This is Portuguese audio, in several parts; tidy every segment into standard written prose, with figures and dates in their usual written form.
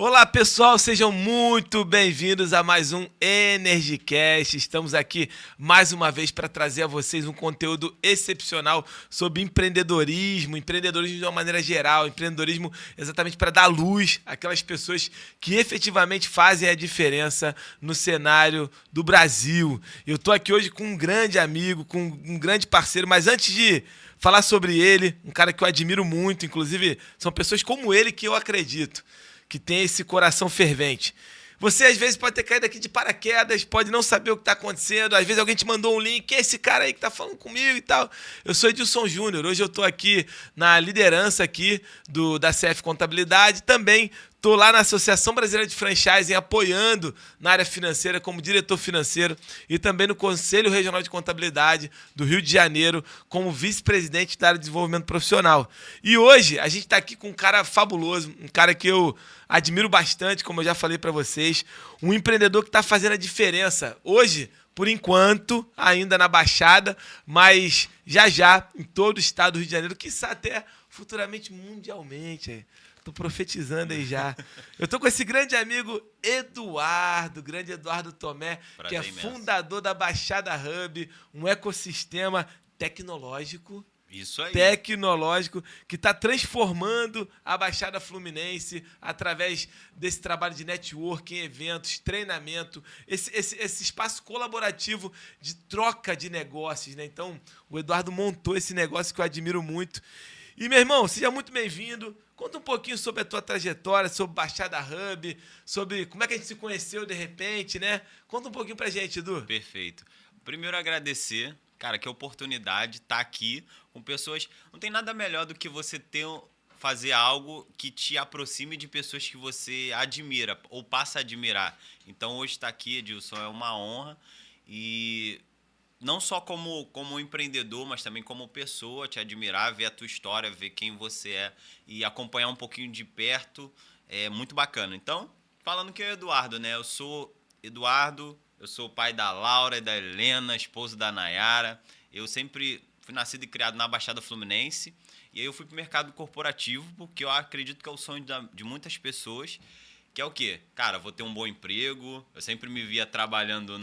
Olá pessoal, sejam muito bem-vindos a mais um EnergyCast. Estamos aqui mais uma vez para trazer a vocês um conteúdo excepcional sobre empreendedorismo de uma maneira geral, empreendedorismo exatamente para dar luz àquelas pessoas que efetivamente fazem a diferença no cenário do Brasil. Eu estou aqui hoje com um grande amigo, com um grande parceiro, mas antes de falar sobre ele, um cara que eu admiro muito, inclusive são pessoas como ele que eu acredito que tem esse coração fervente. Você, às vezes, pode ter caído aqui de paraquedas, pode não saber o que está acontecendo, às vezes alguém te mandou um link, quem é esse cara aí que está falando comigo e tal? Eu sou Edilson Júnior, hoje eu estou aqui na liderança aqui da CF Contabilidade, também estou lá na Associação Brasileira de Franchising apoiando na área financeira como diretor financeiro e também no Conselho Regional de Contabilidade do Rio de Janeiro como vice-presidente da área de desenvolvimento profissional. E hoje a gente está aqui com um cara fabuloso, um cara que eu admiro bastante, como eu já falei para vocês, um empreendedor que está fazendo a diferença hoje, por enquanto, ainda na Baixada, mas já em todo o estado do Rio de Janeiro, quiçá até futuramente mundialmente. Tô profetizando aí já. Eu tô com esse grande amigo grande Eduardo Tomé, Prazer que é imenso. fundador da Baixada Hub, um ecossistema tecnológico Isso aí. que está transformando a Baixada Fluminense através desse trabalho de networking, eventos, treinamento, esse espaço colaborativo de troca de negócios, né? Então, o Eduardo montou esse negócio que eu admiro muito. E, meu irmão, seja muito bem-vindo. Conta um pouquinho sobre a tua trajetória, sobre Baixada Hub, sobre como é que a gente se conheceu de repente, né? Conta um pouquinho pra gente, Edu. Perfeito. Primeiro agradecer, cara, que oportunidade estar aqui com pessoas. Não tem nada melhor do que você fazer algo que te aproxime de pessoas que você admira ou passa a admirar. Então hoje estar aqui, Edilson, é uma honra e não só como empreendedor, mas também como pessoa, te admirar, ver a tua história, ver quem você é e acompanhar um pouquinho de perto é muito bacana. Então, falando que é o Eduardo, né? Eu sou Eduardo, eu sou o pai da Laura e da Helena, esposo da Nayara. Eu sempre fui nascido e criado na Baixada Fluminense e aí eu fui pro mercado corporativo porque eu acredito que é o sonho de muitas pessoas, que é o quê? Cara, vou ter um bom emprego, eu sempre me via trabalhando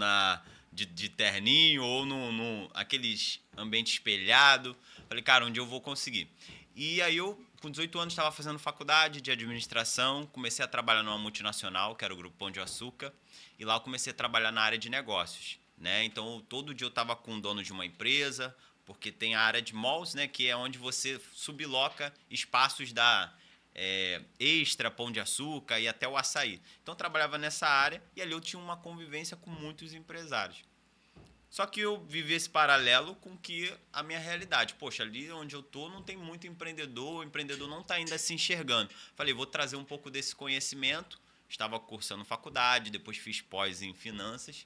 de terninho ou aqueles ambiente espelhado. Falei, cara, onde eu vou conseguir? E aí eu, com 18 anos, estava fazendo faculdade de administração, comecei a trabalhar numa multinacional, que era o Grupo Pão de Açúcar, e lá eu comecei a trabalhar na área de negócios, né? Então, todo dia eu estava com o dono de uma empresa, porque tem a área de malls, né, que é onde você subloca espaços da Extra, Pão de Açúcar e até o Açaí. Então eu trabalhava nessa área e ali eu tinha uma convivência com muitos empresários. Só que eu vivi esse paralelo com que a minha realidade. Poxa, ali onde eu tô não tem muito empreendedor, o empreendedor não está ainda se enxergando. Falei, vou trazer um pouco desse conhecimento. Estava cursando faculdade, depois fiz pós em finanças.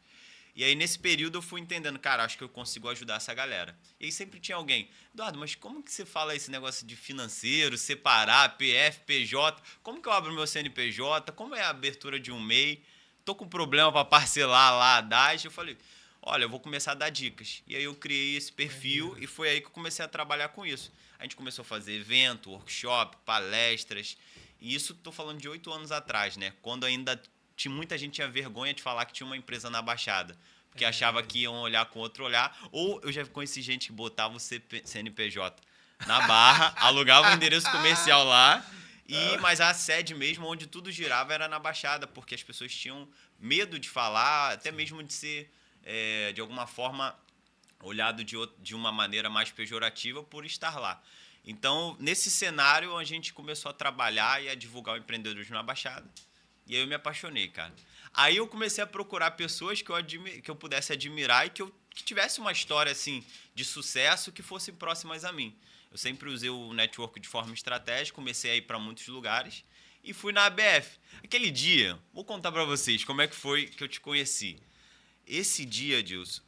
E aí, nesse período, eu fui entendendo, cara, acho que eu consigo ajudar essa galera. E aí sempre tinha alguém, Eduardo, mas como que você fala esse negócio de financeiro, separar, PF, PJ? Como que eu abro meu CNPJ? Como é a abertura de um MEI? Tô com problema para parcelar lá a DAS. Eu falei, olha, eu vou começar a dar dicas. E aí eu criei esse perfil e foi aí que eu comecei a trabalhar com isso. A gente começou a fazer evento, workshop, palestras. E isso, tô falando de 8 anos atrás, né? Quando ainda muita gente tinha vergonha de falar que tinha uma empresa na Baixada, porque achava que iam olhar com outro olhar, ou eu já conheci gente que botava o CNPJ na barra, alugava um endereço comercial lá, mas a sede mesmo, onde tudo girava, era na Baixada, porque as pessoas tinham medo de falar, até mesmo de ser, de alguma forma, olhado de uma maneira mais pejorativa por estar lá. Então, nesse cenário, a gente começou a trabalhar e a divulgar o empreendedorismo na Baixada. E aí eu me apaixonei, cara. Aí eu comecei a procurar pessoas que eu pudesse admirar e que tivesse uma história assim de sucesso que fossem próximas a mim. Eu sempre usei o network de forma estratégica, comecei a ir para muitos lugares e fui na ABF. Aquele dia, vou contar para vocês como é que foi que eu te conheci. Esse dia, Dilson,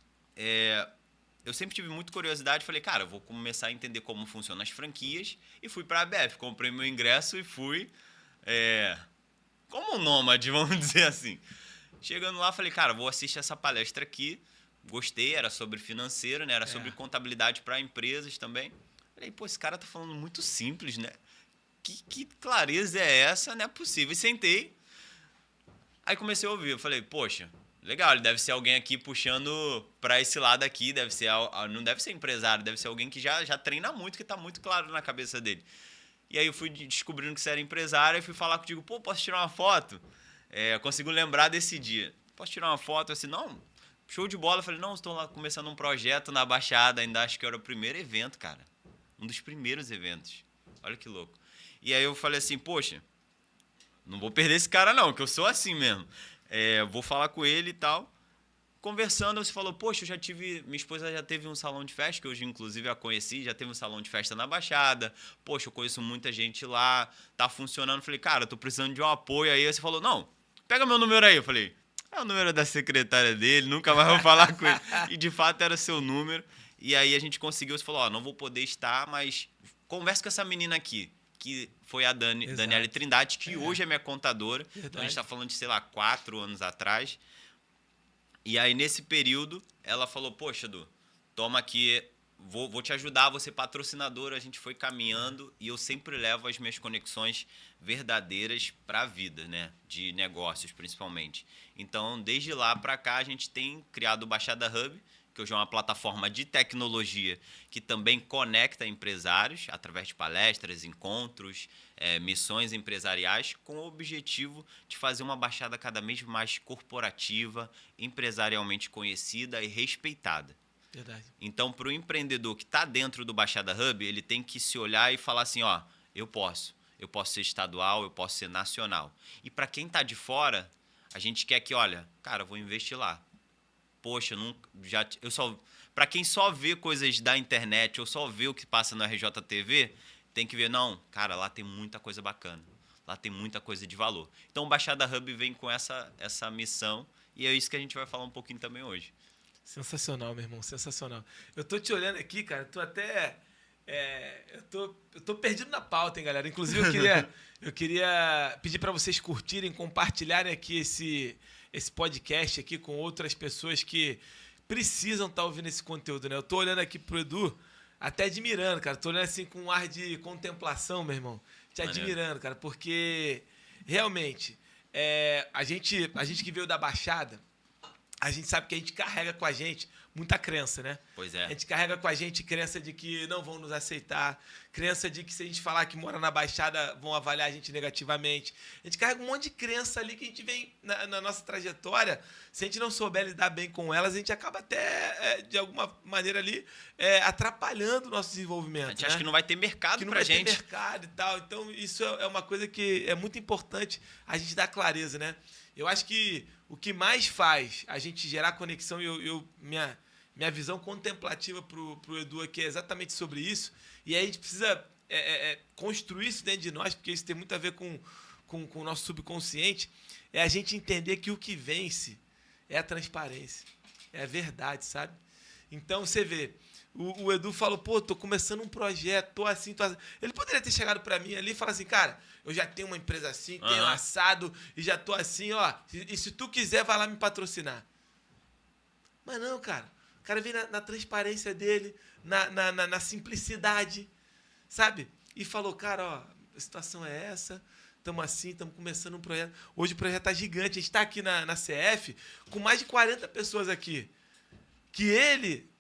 eu sempre tive muita curiosidade, falei, cara, eu vou começar a entender como funcionam as franquias e fui para a ABF, comprei meu ingresso e fui como um nômade, vamos dizer assim. Chegando lá, falei, cara, vou assistir essa palestra aqui. Gostei, era sobre financeiro, né? Era sobre contabilidade para empresas também. Falei, pô, esse cara tá falando muito simples, né? Que clareza é essa? Não é possível. E sentei. Aí comecei a ouvir, eu falei, poxa, legal, ele deve ser alguém aqui puxando pra esse lado aqui, deve ser, não deve ser empresário, deve ser alguém que já treina muito, que tá muito claro na cabeça dele. E aí eu fui descobrindo que você era empresário e fui falar contigo, pô, posso tirar uma foto? Eu consigo lembrar desse dia. Posso tirar uma foto? Assim, não, show de bola. Eu falei, não, estou lá começando um projeto na Baixada, ainda acho que era o primeiro evento, cara. Um dos primeiros eventos. Olha que louco. E aí eu falei assim, poxa, não vou perder esse cara não, que eu sou assim mesmo. Vou falar com ele e tal. Conversando, você falou, poxa, minha esposa já teve um salão de festa, que hoje inclusive a conheci, já teve um salão de festa na Baixada. Poxa, eu conheço muita gente lá, tá funcionando. Falei, cara, eu tô precisando de um apoio aí. Você falou, não, pega meu número aí. Eu falei, é o número da secretária dele, nunca mais vou falar com ele. E de fato era seu número. E aí a gente conseguiu, você falou, ó, não vou poder estar, mas conversa com essa menina aqui, que foi a Daniele Trindade, que hoje é minha contadora. Verdade. Então a gente tá falando de, sei lá, 4 anos atrás. E aí, nesse período, ela falou, poxa, Edu, toma aqui, vou te ajudar, vou ser patrocinadora. A gente foi caminhando e eu sempre levo as minhas conexões verdadeiras para a vida, né? De negócios, principalmente. Então, desde lá para cá, a gente tem criado o Baixada Hub, que hoje é uma plataforma de tecnologia que também conecta empresários através de palestras, encontros, missões empresariais, com o objetivo de fazer uma Baixada cada vez mais corporativa, empresarialmente conhecida e respeitada. Verdade. Então, para o empreendedor que está dentro do Baixada Hub, ele tem que se olhar e falar assim, ó, eu posso ser estadual, eu posso ser nacional. E para quem está de fora, a gente quer que, olha, cara, eu vou investir lá. Poxa, para quem só vê coisas da internet ou só vê o que passa no RJTV, tem que ver, não, cara, lá tem muita coisa bacana. Lá tem muita coisa de valor. Então, o Baixada Hub vem com essa missão e é isso que a gente vai falar um pouquinho também hoje. Sensacional, meu irmão, sensacional. Eu tô te olhando aqui, cara, tô até... eu tô perdido na pauta, hein, galera. Inclusive, eu queria pedir para vocês curtirem, compartilharem aqui esse podcast aqui com outras pessoas que precisam estar ouvindo esse conteúdo, né? Eu tô olhando aqui pro Edu, até admirando, cara. Tô olhando assim com um ar de contemplação, meu irmão. Te admirando, cara, porque realmente a gente que veio da Baixada, a gente sabe que a gente carrega com a gente muita crença, né? Pois é. A gente carrega com a gente crença de que não vão nos aceitar, crença de que se a gente falar que mora na Baixada vão avaliar a gente negativamente. A gente carrega um monte de crença ali que a gente vem na nossa trajetória. Se a gente não souber lidar bem com elas, a gente acaba até, de alguma maneira ali, atrapalhando o nosso desenvolvimento. A gente acha que não vai ter mercado pra gente. Que não vai ter mercado e tal. Então, isso é uma coisa que é muito importante a gente dar clareza, né? Eu acho que o que mais faz a gente gerar conexão, minha visão contemplativa pro Edu aqui é exatamente sobre isso. E aí a gente precisa construir isso dentro de nós, porque isso tem muito a ver com o nosso subconsciente. É a gente entender que o que vence é a transparência, é a verdade, sabe? Então, você vê, o Edu falou, pô, tô começando um projeto, tô assim, tô assim. Ele poderia ter chegado pra mim ali e falar assim, cara, eu já tenho uma empresa assim, tenho assado e já tô assim, ó. E se tu quiser, vai lá me patrocinar. Mas não, cara. O cara vem na transparência dele, na simplicidade, sabe? E falou, cara, ó, a situação é essa, estamos assim, estamos começando um projeto. Hoje o projeto tá gigante, a gente está aqui na CF com mais de 40 pessoas aqui. Que ele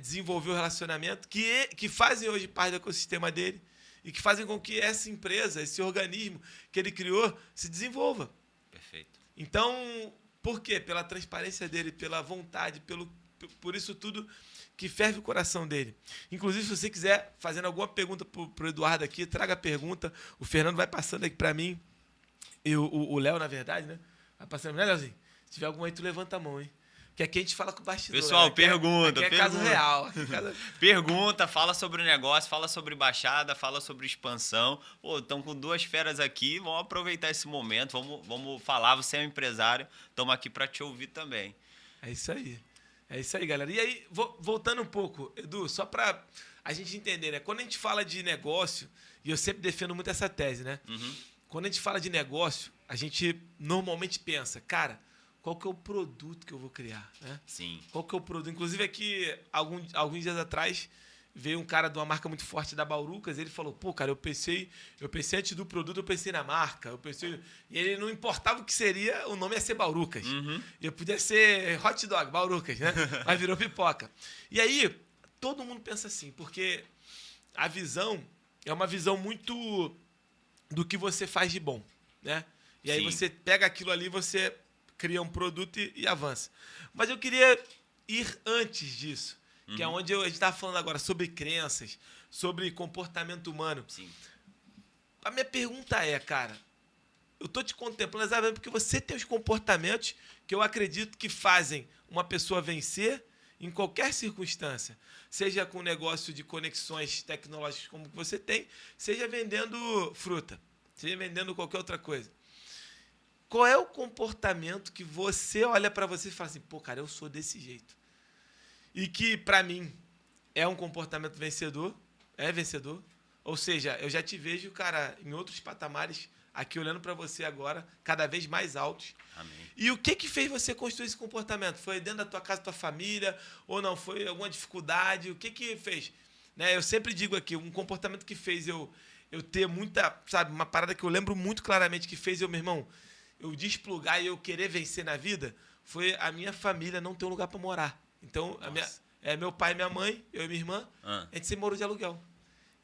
desenvolveu o relacionamento, que fazem hoje parte do ecossistema dele e que fazem com que essa empresa, esse organismo que ele criou, se desenvolva. Perfeito. Então, por quê? Pela transparência dele, pela vontade, por isso tudo que ferve o coração dele. Inclusive, se você quiser, fazendo alguma pergunta pro Eduardo aqui, traga a pergunta. O Fernando vai passando aqui para mim. O Léo, na verdade, né? Vai passando. Né, Léozinho? Se tiver algum aí, tu levanta a mão, hein? Que aqui a gente fala com o bastidor. Pessoal, né? pergunta. Aqui é caso real. Pergunta, fala sobre o negócio, fala sobre Baixada, fala sobre expansão. Pô, estão com 2 feras aqui, vamos aproveitar esse momento, vamos falar. Você é um empresário, estamos aqui para te ouvir também. É isso aí. É isso aí, galera. E aí, voltando um pouco, Edu, só para a gente entender, né? Quando a gente fala de negócio, e eu sempre defendo muito essa tese, né? Uhum. Quando a gente fala de negócio, a gente normalmente pensa, cara, qual que é o produto que eu vou criar, né? Sim. Qual que é o produto? Inclusive aqui, alguns dias atrás, veio um cara de uma marca muito forte da Baurucas, ele falou, pô, cara, eu pensei antes do produto, eu pensei na marca, e ele não importava o que seria, o nome ia ser Baurucas. E eu podia ser hot dog, Baurucas, né? Mas virou pipoca. E aí, todo mundo pensa assim, porque a visão é uma visão muito do que você faz de bom, né? E aí você pega aquilo ali, você cria um produto e avança. Mas eu queria ir antes disso, que é onde a gente estava falando agora sobre crenças, sobre comportamento humano. Sim. A minha pergunta é, cara, eu tô te contemplando exatamente porque você tem os comportamentos que eu acredito que fazem uma pessoa vencer em qualquer circunstância. Seja com negócio de conexões tecnológicas como que você tem, seja vendendo fruta, seja vendendo qualquer outra coisa. Qual é o comportamento que você olha para você e fala assim, pô, cara, eu sou desse jeito? E que, para mim, é um comportamento vencedor, é vencedor. Ou seja, eu já te vejo, cara, em outros patamares, aqui olhando para você agora, cada vez mais altos. Amém. E o que fez você construir esse comportamento? Foi dentro da tua casa, tua família? Ou não? Foi alguma dificuldade? O que fez? Né? Eu sempre digo aqui, um comportamento que fez eu ter muita, sabe, uma parada que eu lembro muito claramente que fez eu, meu irmão, eu desplugar e eu querer vencer na vida, foi a minha família não ter um lugar para morar. Então, meu pai e minha mãe, eu e minha irmã, a gente sempre morou de aluguel.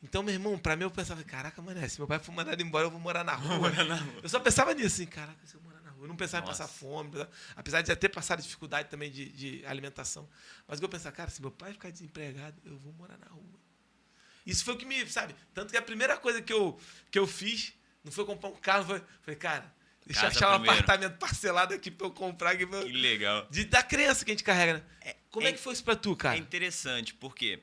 Então, meu irmão, pra mim, eu pensava, caraca, mano, se meu pai for mandado embora, eu vou morar na rua. Eu só pensava nisso, assim, caraca, se eu morar na rua. Eu não pensava em passar fome, apesar de já ter passado dificuldade também de alimentação. Mas eu pensava, cara, se meu pai ficar desempregado, eu vou morar na rua. Isso foi o que me, sabe? Tanto que a primeira coisa que eu fiz, não foi comprar um carro, foi cara, deixa eu achar um apartamento parcelado aqui pra eu comprar. Que legal. Da crença que a gente carrega, né? Como é que foi isso pra tu, cara? É interessante, porque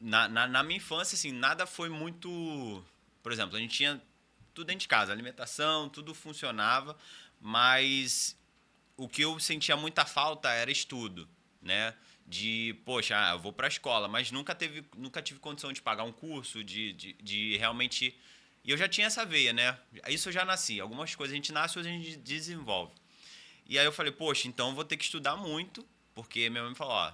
na minha infância, assim, nada foi muito... Por exemplo, a gente tinha tudo dentro de casa, alimentação, tudo funcionava, mas o que eu sentia muita falta era estudo, né? Poxa, eu vou pra escola, mas nunca tive condição de pagar um curso, de realmente... E eu já tinha essa veia, né? Isso eu já nasci. Algumas coisas a gente nasce, outras a gente desenvolve. E aí eu falei, poxa, então eu vou ter que estudar muito, porque minha mãe me falou, ó,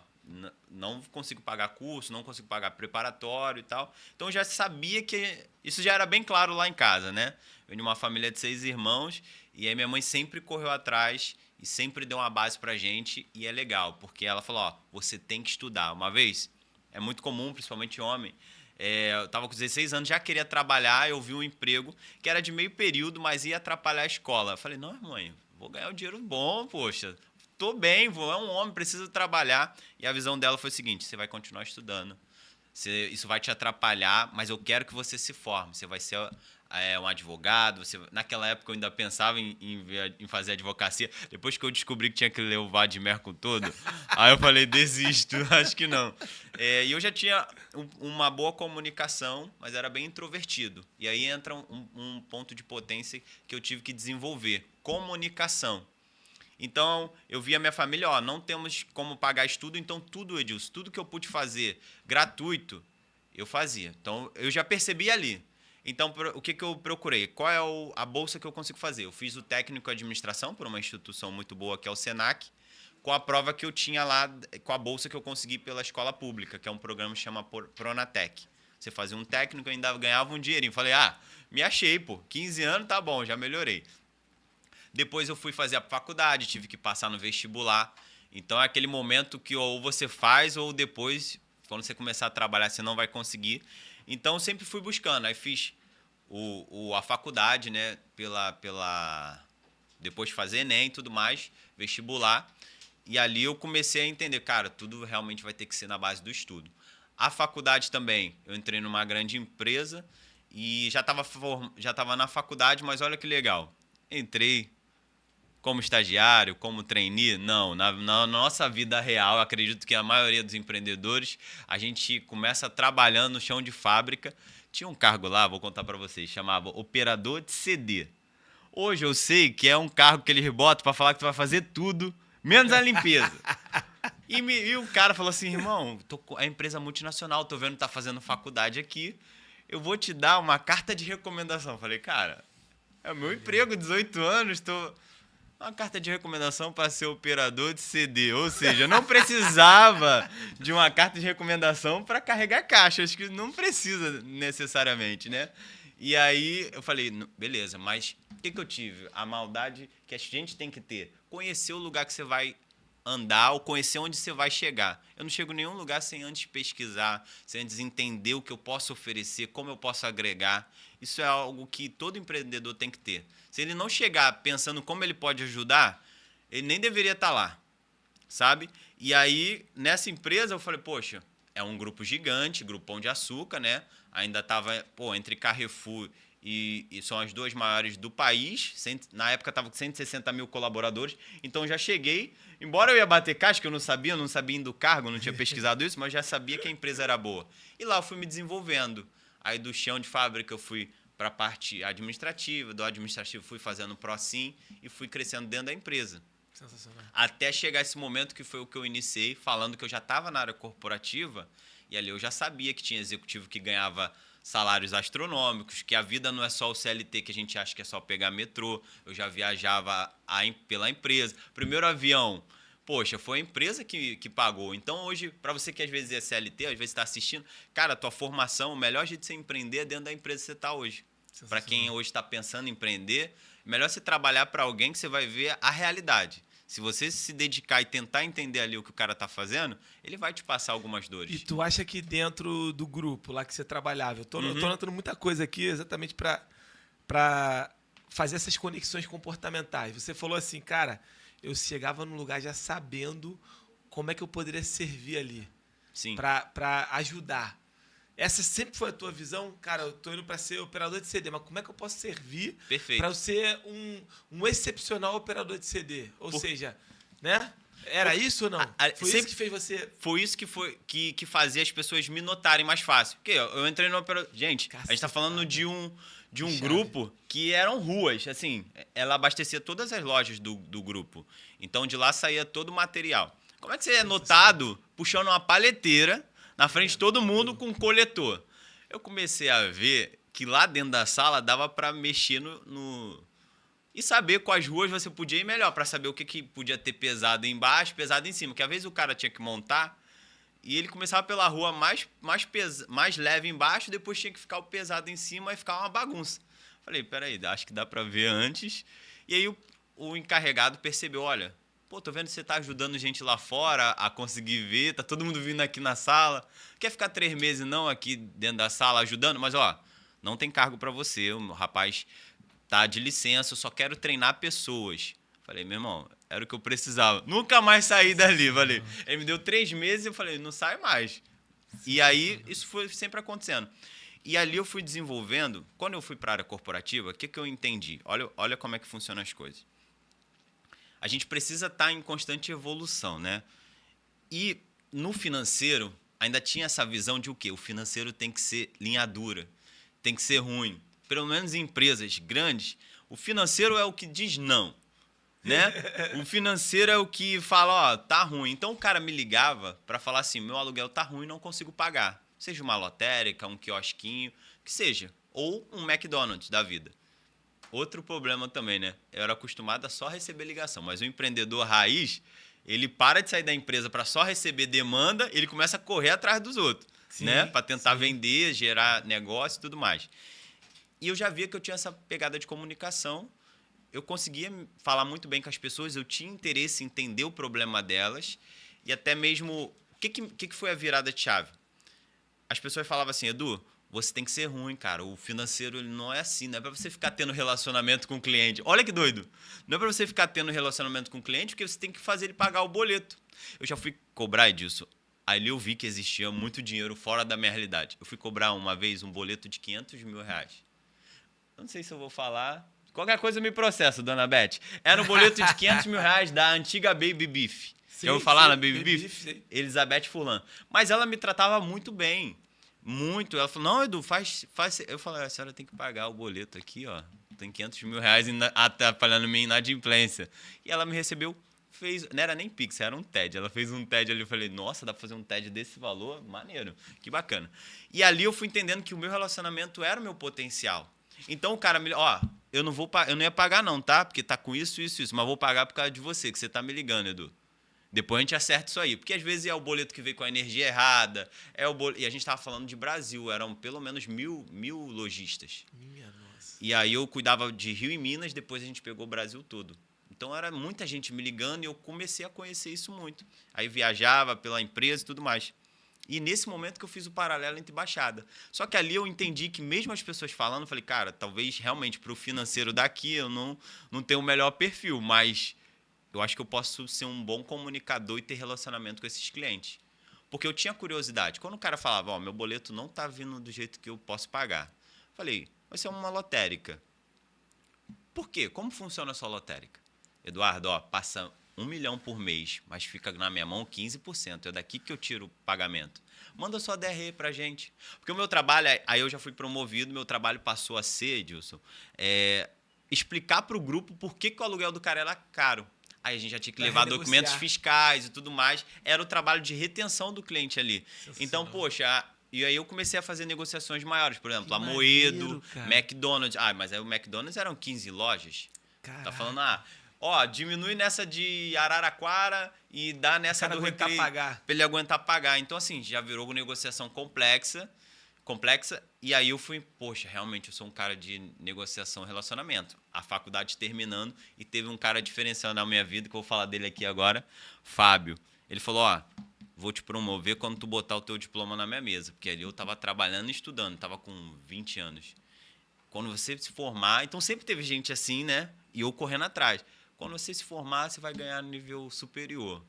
não consigo pagar curso, não consigo pagar preparatório e tal. Então eu já sabia que... Isso já era bem claro lá em casa, né? Eu venho de uma família de 6 irmãos, e aí minha mãe sempre correu atrás e sempre deu uma base pra gente, e é legal, porque ela falou, ó, você tem que estudar. Uma vez, é muito comum, principalmente homem, eu tava com 16 anos, já queria trabalhar, eu vi um emprego que era de meio período, mas ia atrapalhar a escola. Eu falei, não, mãe, vou ganhar um dinheiro bom, poxa, tô bem, é um homem, preciso trabalhar. E a visão dela foi o seguinte, você vai continuar estudando, isso vai te atrapalhar, mas eu quero que você se forme, você vai ser um advogado. Naquela época eu ainda pensava em fazer advocacia, depois que eu descobri que tinha que ler o Vadmer com todo, aí eu falei, desisto, acho que não. E eu já tinha uma boa comunicação, mas era bem introvertido. E aí entra um ponto de potência que eu tive que desenvolver, comunicação. Então, eu vi a minha família, ó, não temos como pagar estudo, então tudo, Edilson, tudo que eu pude fazer gratuito, eu fazia. Então, eu já percebi ali. Então, o que eu procurei? Qual é a bolsa que eu consigo fazer? Eu fiz o técnico em administração por uma instituição muito boa, que é o Senac, com a prova que eu tinha lá, com a bolsa que eu consegui pela escola pública, que é um programa que chama Pronatec. Você fazia um técnico e ainda ganhava um dinheirinho. Falei, me achei, pô, 15 anos, tá bom, já melhorei. Depois eu fui fazer a faculdade, tive que passar no vestibular. Então é aquele momento que ou você faz ou depois, quando você começar a trabalhar, você não vai conseguir. Então eu sempre fui buscando. Aí fiz a faculdade, né, depois de fazer Enem e tudo mais, vestibular. E ali eu comecei a entender, cara, tudo realmente vai ter que ser na base do estudo. A faculdade também, eu entrei numa grande empresa e já estava na faculdade, mas olha que legal. Entrei como estagiário, como trainee, não. Na nossa vida real, acredito que a maioria dos empreendedores, a gente começa trabalhando no chão de fábrica. Tinha um cargo lá, vou contar para vocês, chamava operador de CD. Hoje eu sei que é um cargo que eles botam para falar que tu vai fazer tudo, menos a limpeza. E o cara falou assim, irmão, a empresa multinacional, tô vendo que tá fazendo faculdade aqui, eu vou te dar uma carta de recomendação. Falei, cara, é o meu emprego, 18 anos, tô... uma carta de recomendação para ser operador de CD. Ou seja, eu não precisava de uma carta de recomendação para carregar caixa. Acho que não precisa necessariamente, né? E aí eu falei, beleza, mas o que eu tive? A maldade que a gente tem que ter. Conhecer o lugar que você vai andar ou conhecer onde você vai chegar. Eu não chego em nenhum lugar sem antes pesquisar, sem antes entender o que eu posso oferecer, como eu posso agregar. Isso é algo que todo empreendedor tem que ter. Se ele não chegar pensando como ele pode ajudar, ele nem deveria estar lá, sabe? E aí, nessa empresa, eu falei, poxa, é um grupo gigante, Grupo Pão de Açúcar, né? Ainda estava, entre Carrefour e são as duas maiores do país. Na época estava com 160 mil colaboradores. Então, já cheguei. Embora eu ia bater caixa, que eu não sabia indo do cargo, não tinha pesquisado isso, mas já sabia que a empresa era boa. E lá eu fui me desenvolvendo. Aí, do chão de fábrica, eu fui para a parte administrativa. Do administrativo, fui fazendo ProSim e fui crescendo dentro da empresa. Sensacional. Até chegar esse momento que foi o que eu iniciei, falando que eu já estava na área corporativa. E ali eu já sabia que tinha executivo que ganhava salários astronômicos, que a vida não é só o CLT que a gente acha que é só pegar metrô. Eu já viajava pela empresa. Primeiro avião, poxa, foi a empresa que pagou. Então hoje, para você que às vezes é CLT, às vezes está assistindo, cara, a tua formação, o melhor jeito de você empreender é dentro da empresa que você está hoje. Para quem hoje está pensando em empreender, melhor você trabalhar para alguém que você vai ver a realidade. Se você se dedicar e tentar entender ali o que o cara tá fazendo, ele vai te passar algumas dores. E tu acha que dentro do grupo lá que você trabalhava, eu tô notando muita coisa aqui exatamente para fazer essas conexões comportamentais. Você falou assim, cara, eu chegava num lugar já sabendo como é que eu poderia servir ali. Sim. Para ajudar. Essa sempre foi a tua visão? Cara, eu tô indo para ser operador de CD, mas como é que eu posso servir para eu ser um excepcional operador de CD? Ou seja, né? Era isso ou não? Foi isso que fez você... Foi isso que fazia as pessoas me notarem mais fácil. Porque eu entrei no operador... Gente, a gente tá falando de um grupo que eram ruas. Assim, ela abastecia todas as lojas do grupo. Então, de lá saía todo o material. Como é que você é notado puxando uma paleteira na frente de todo mundo com um coletor? Eu comecei a ver que lá dentro da sala dava para mexer e saber quais ruas você podia ir melhor, para saber o que podia ter pesado embaixo, pesado em cima. Porque às vezes o cara tinha que montar e ele começava pela rua mais leve embaixo, depois tinha que ficar o pesado em cima e ficava uma bagunça. Falei, peraí, acho que dá para ver antes. E aí o encarregado percebeu, olha... Pô, tô vendo que você tá ajudando gente lá fora a conseguir ver, tá todo mundo vindo aqui na sala. Quer ficar 3 meses não aqui dentro da sala ajudando? Mas, ó, não tem cargo para você, o rapaz tá de licença, eu só quero treinar pessoas. Falei, meu irmão, era o que eu precisava. Nunca mais saí dali, falei. Ele me deu 3 meses e eu falei, não sai mais. E aí, isso foi sempre acontecendo. E ali eu fui desenvolvendo. Quando eu fui para a área corporativa, o que eu entendi? Olha como é que funcionam as coisas. A gente precisa estar em constante evolução, né? E no financeiro, ainda tinha essa visão de o quê? O financeiro tem que ser linha dura, tem que ser ruim. Pelo menos em empresas grandes, o financeiro é o que diz não, né? O financeiro é o que fala, ó, tá ruim. Então o cara me ligava para falar assim, meu aluguel tá ruim, não consigo pagar. Seja uma lotérica, um quiosquinho, que seja. Ou um McDonald's da vida. Outro problema também, né? Eu era acostumado a só receber ligação, mas o empreendedor raiz, ele para de sair da empresa para só receber demanda, ele começa a correr atrás dos outros, sim, né? Para tentar vender, gerar negócio e tudo mais. E eu já via que eu tinha essa pegada de comunicação, eu conseguia falar muito bem com as pessoas, eu tinha interesse em entender o problema delas e até mesmo... O que foi a virada de chave? As pessoas falavam assim, Edu... Você tem que ser ruim, cara. O financeiro ele não é assim. Não é para você ficar tendo relacionamento com o cliente. Olha que doido. Não é para você ficar tendo relacionamento com o cliente porque você tem que fazer ele pagar o boleto. Eu já fui cobrar disso. Aí eu vi que existia muito dinheiro fora da minha realidade. Eu fui cobrar uma vez um boleto de 500 mil reais. Eu não sei se eu vou falar. Qualquer coisa me processa, dona Beth. Era um boleto de 500 mil reais da antiga Baby Beef. Sim, eu vou falar na Baby Beef? Elizabeth Fulan. Mas ela me tratava muito bem. Muito. Ela falou, não, Edu, faz. Eu falei, a senhora tem que pagar o boleto aqui, ó. Tem 500 mil reais atrapalhando minha inadimplência. E ela me recebeu, não era nem Pix, era um TED. Ela fez um TED ali, eu falei, nossa, dá pra fazer um TED desse valor? Maneiro, que bacana. E ali eu fui entendendo que o meu relacionamento era o meu potencial. Então o cara me... Ó, eu não ia pagar não, tá? Porque tá com isso, mas vou pagar por causa de você, que você tá me ligando, Edu. Depois a gente acerta isso aí. Porque às vezes é o boleto que veio com a energia errada, e a gente tava falando de Brasil, eram pelo menos mil lojistas. Minha nossa. E aí eu cuidava de Rio e Minas, depois a gente pegou o Brasil todo. Então era muita gente me ligando e eu comecei a conhecer isso muito. Aí viajava pela empresa e tudo mais. E nesse momento que eu fiz o paralelo entre Baixada. Só que ali eu entendi que mesmo as pessoas falando, eu falei, cara, talvez realmente para o financeiro daqui eu não tenho o melhor perfil, mas eu acho que eu posso ser um bom comunicador e ter relacionamento com esses clientes. Porque eu tinha curiosidade. Quando o cara falava, ó, meu boleto não tá vindo do jeito que eu posso pagar. Eu falei, vai ser uma lotérica. Por quê? Como funciona a sua lotérica? Eduardo, ó, passa 1 milhão por mês, mas fica na minha mão 15%. É daqui que eu tiro o pagamento. Manda sua DRE pra gente. Porque o meu trabalho, aí eu já fui promovido, meu trabalho passou a ser, Edilson, explicar pro grupo por que o aluguel do cara era caro. Aí a gente já tinha que levar documentos fiscais e tudo mais. Era o trabalho de retenção do cliente ali. Então, poxa, e aí eu comecei a fazer negociações maiores. Por exemplo, a Moedo, McDonald's. Ah, mas aí o McDonald's eram 15 lojas. Caraca. Tá falando, ó, diminui nessa de Araraquara e dá nessa do Recreio. Pra ele aguentar pagar. Então, assim, já virou uma negociação complexa. E aí eu fui, poxa, realmente eu sou um cara de negociação e relacionamento. A faculdade terminando e teve um cara diferencial na minha vida, que eu vou falar dele aqui agora, Fábio. Ele falou, ó, vou te promover quando tu botar o teu diploma na minha mesa. Porque ali eu tava trabalhando e estudando, tava com 20 anos. Quando você se formar, então sempre teve gente assim, né? E eu correndo atrás. Quando você se formar, você vai ganhar no nível superior.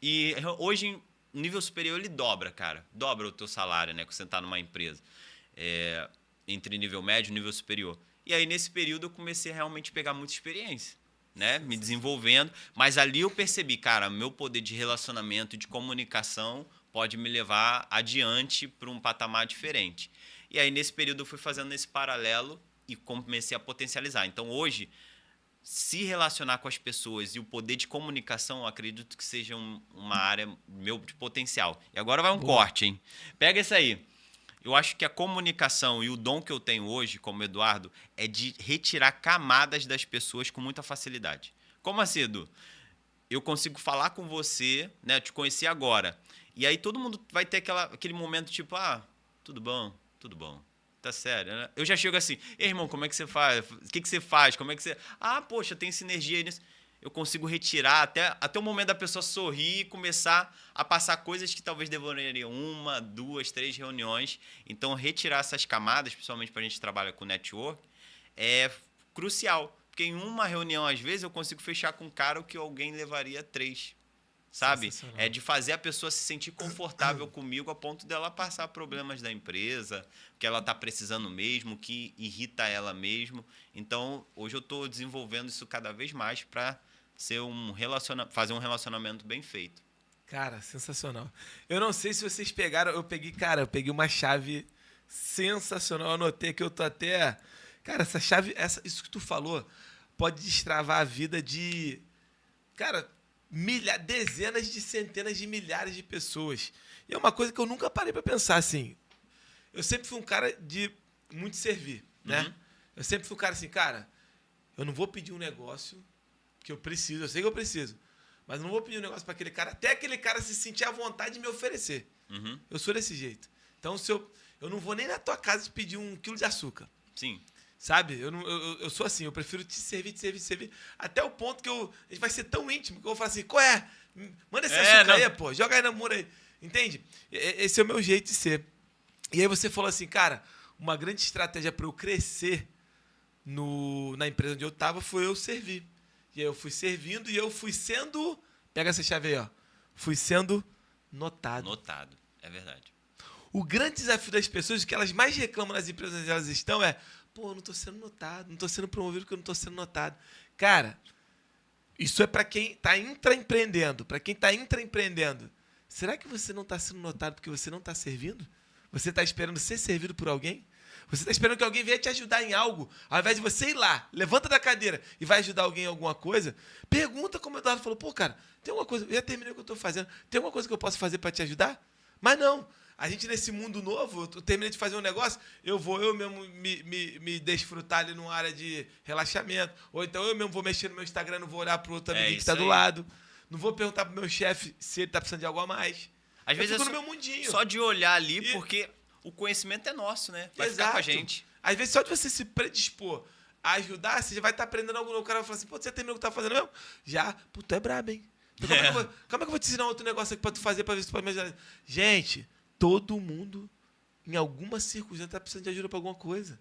E hoje, no nível superior, ele dobra, cara. Dobra o teu salário, né? Quando você tá numa empresa. Entre nível médio e nível superior. E aí, nesse período, eu comecei a realmente pegar muita experiência, né? Me desenvolvendo. Mas ali eu percebi, cara, meu poder de relacionamento e de comunicação pode me levar adiante para um patamar diferente. E aí, nesse período, eu fui fazendo esse paralelo e comecei a potencializar. Então, hoje, se relacionar com as pessoas e o poder de comunicação, eu acredito que seja uma área meu de potencial. E agora vai um corte, hein? Pega isso aí. Eu acho que a comunicação e o dom que eu tenho hoje, como Eduardo, é de retirar camadas das pessoas com muita facilidade. Como assim, Edu? Eu consigo falar com você, né? Eu te conheci agora. E aí todo mundo vai ter aquele momento tipo, tudo bom, tudo bom. Tá sério, né? Eu já chego assim, ei, irmão, como é que você faz? O que você faz? Como é que você... poxa, tem sinergia aí nisso. Eu consigo retirar até o momento da pessoa sorrir e começar a passar coisas que talvez demorariam 1, 2, 3 reuniões. Então, retirar essas camadas, principalmente para a gente que trabalha com network, é crucial. Porque em uma reunião, às vezes, eu consigo fechar com um cara o que alguém levaria 3. Sabe? É de fazer a pessoa se sentir confortável comigo a ponto dela passar problemas da empresa, que ela está precisando mesmo, que irrita ela mesmo. Então, hoje eu estou desenvolvendo isso cada vez mais para ser fazer um relacionamento bem feito. Cara, sensacional. Eu não sei se vocês pegaram, eu peguei uma chave sensacional. Eu anotei que eu tô até... Cara, essa chave, isso que tu falou, pode destravar a vida de... Cara... dezenas de centenas de milhares de pessoas. E é uma coisa que eu nunca parei para pensar, assim. Eu sempre fui um cara de muito servir, né? Eu sempre fui um cara assim, cara, eu não vou pedir um negócio que eu preciso, eu sei que eu preciso, mas eu não vou pedir um negócio para aquele cara, até aquele cara se sentir à vontade de me oferecer. Eu sou desse jeito. Então, eu não vou nem na tua casa te pedir 1 quilo de açúcar. Sim. Sabe? Eu sou assim, eu prefiro te servir, até o ponto que a gente vai ser tão íntimo que eu vou falar assim, qual é? Manda esse açúcar aí, pô, joga aí na mura aí. Entende? Esse é o meu jeito de ser. E aí você falou assim, cara, uma grande estratégia para eu crescer na empresa onde eu estava foi eu servir. E aí eu fui servindo e eu fui sendo... Pega essa chave aí, ó. Fui sendo notado. Notado, é verdade. O grande desafio das pessoas, o que elas mais reclamam nas empresas onde elas estão é... Pô, eu não estou sendo notado, não estou sendo promovido porque eu não estou sendo notado. Cara, isso é para quem está intraempreendendo. Para quem está intraempreendendo. Será que você não está sendo notado porque você não está servindo? Você está esperando ser servido por alguém? Você está esperando que alguém venha te ajudar em algo, ao invés de você ir lá, levanta da cadeira e vai ajudar alguém em alguma coisa? Pergunta, como o Eduardo falou, pô, cara, tem alguma coisa, eu já terminei o que eu estou fazendo, tem alguma coisa que eu posso fazer para te ajudar? Mas não, A gente, nesse mundo novo, eu terminei de fazer um negócio, eu mesmo me desfrutar ali numa área de relaxamento. Ou então eu mesmo vou mexer no meu Instagram, não vou olhar pro outro amiguinho que tá do lado. Não vou perguntar pro meu chefe se ele tá precisando de algo a mais. Às vezes fico no meu mundinho. Só de olhar ali, porque o conhecimento é nosso, né? Vai ficar com a gente. Às vezes, só de você se predispor a ajudar, você já vai estar aprendendo algo novo. O cara vai falar assim, pô, você terminou o que tá fazendo mesmo? Já. Pô, tu é brabo, hein? Então, como é que eu vou te ensinar outro negócio aqui pra tu fazer, pra ver se tu pode me ajudar? Gente, todo mundo, em alguma circunstância, tá precisando de ajuda pra alguma coisa.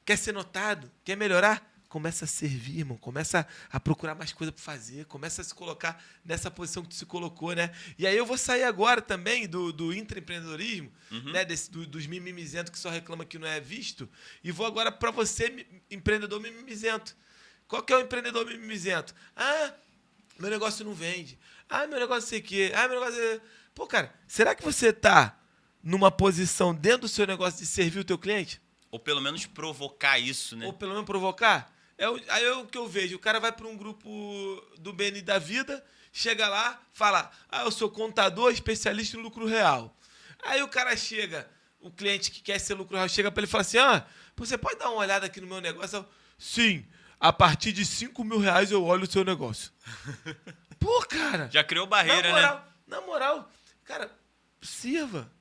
Quer ser notado? Quer melhorar? Começa a servir, irmão. Começa a procurar mais coisa pra fazer. Começa a se colocar nessa posição que tu se colocou, né? E aí eu vou sair agora também do intraempreendedorismo, né? Dos mimimizentos que só reclama que não é visto. E vou agora pra você, empreendedor mimimizento. Qual que é o empreendedor mimimizento? Ah, meu negócio não vende. Ah, meu negócio sei o quê. Ah, meu negócio é... Pô, cara, será que você tá numa posição dentro do seu negócio de servir o teu cliente? Ou pelo menos provocar isso, né? Ou pelo menos provocar? Aí é o que eu vejo. O cara vai para um grupo do BN da vida, chega lá, fala, eu sou contador especialista em lucro real. Aí o cara chega, o cliente que quer ser lucro real, chega para ele e fala assim, você pode dar uma olhada aqui no meu negócio? Eu, sim, a partir de R$5.000 eu olho o seu negócio. Pô, cara. Já criou barreira, né? Na moral, cara, sirva.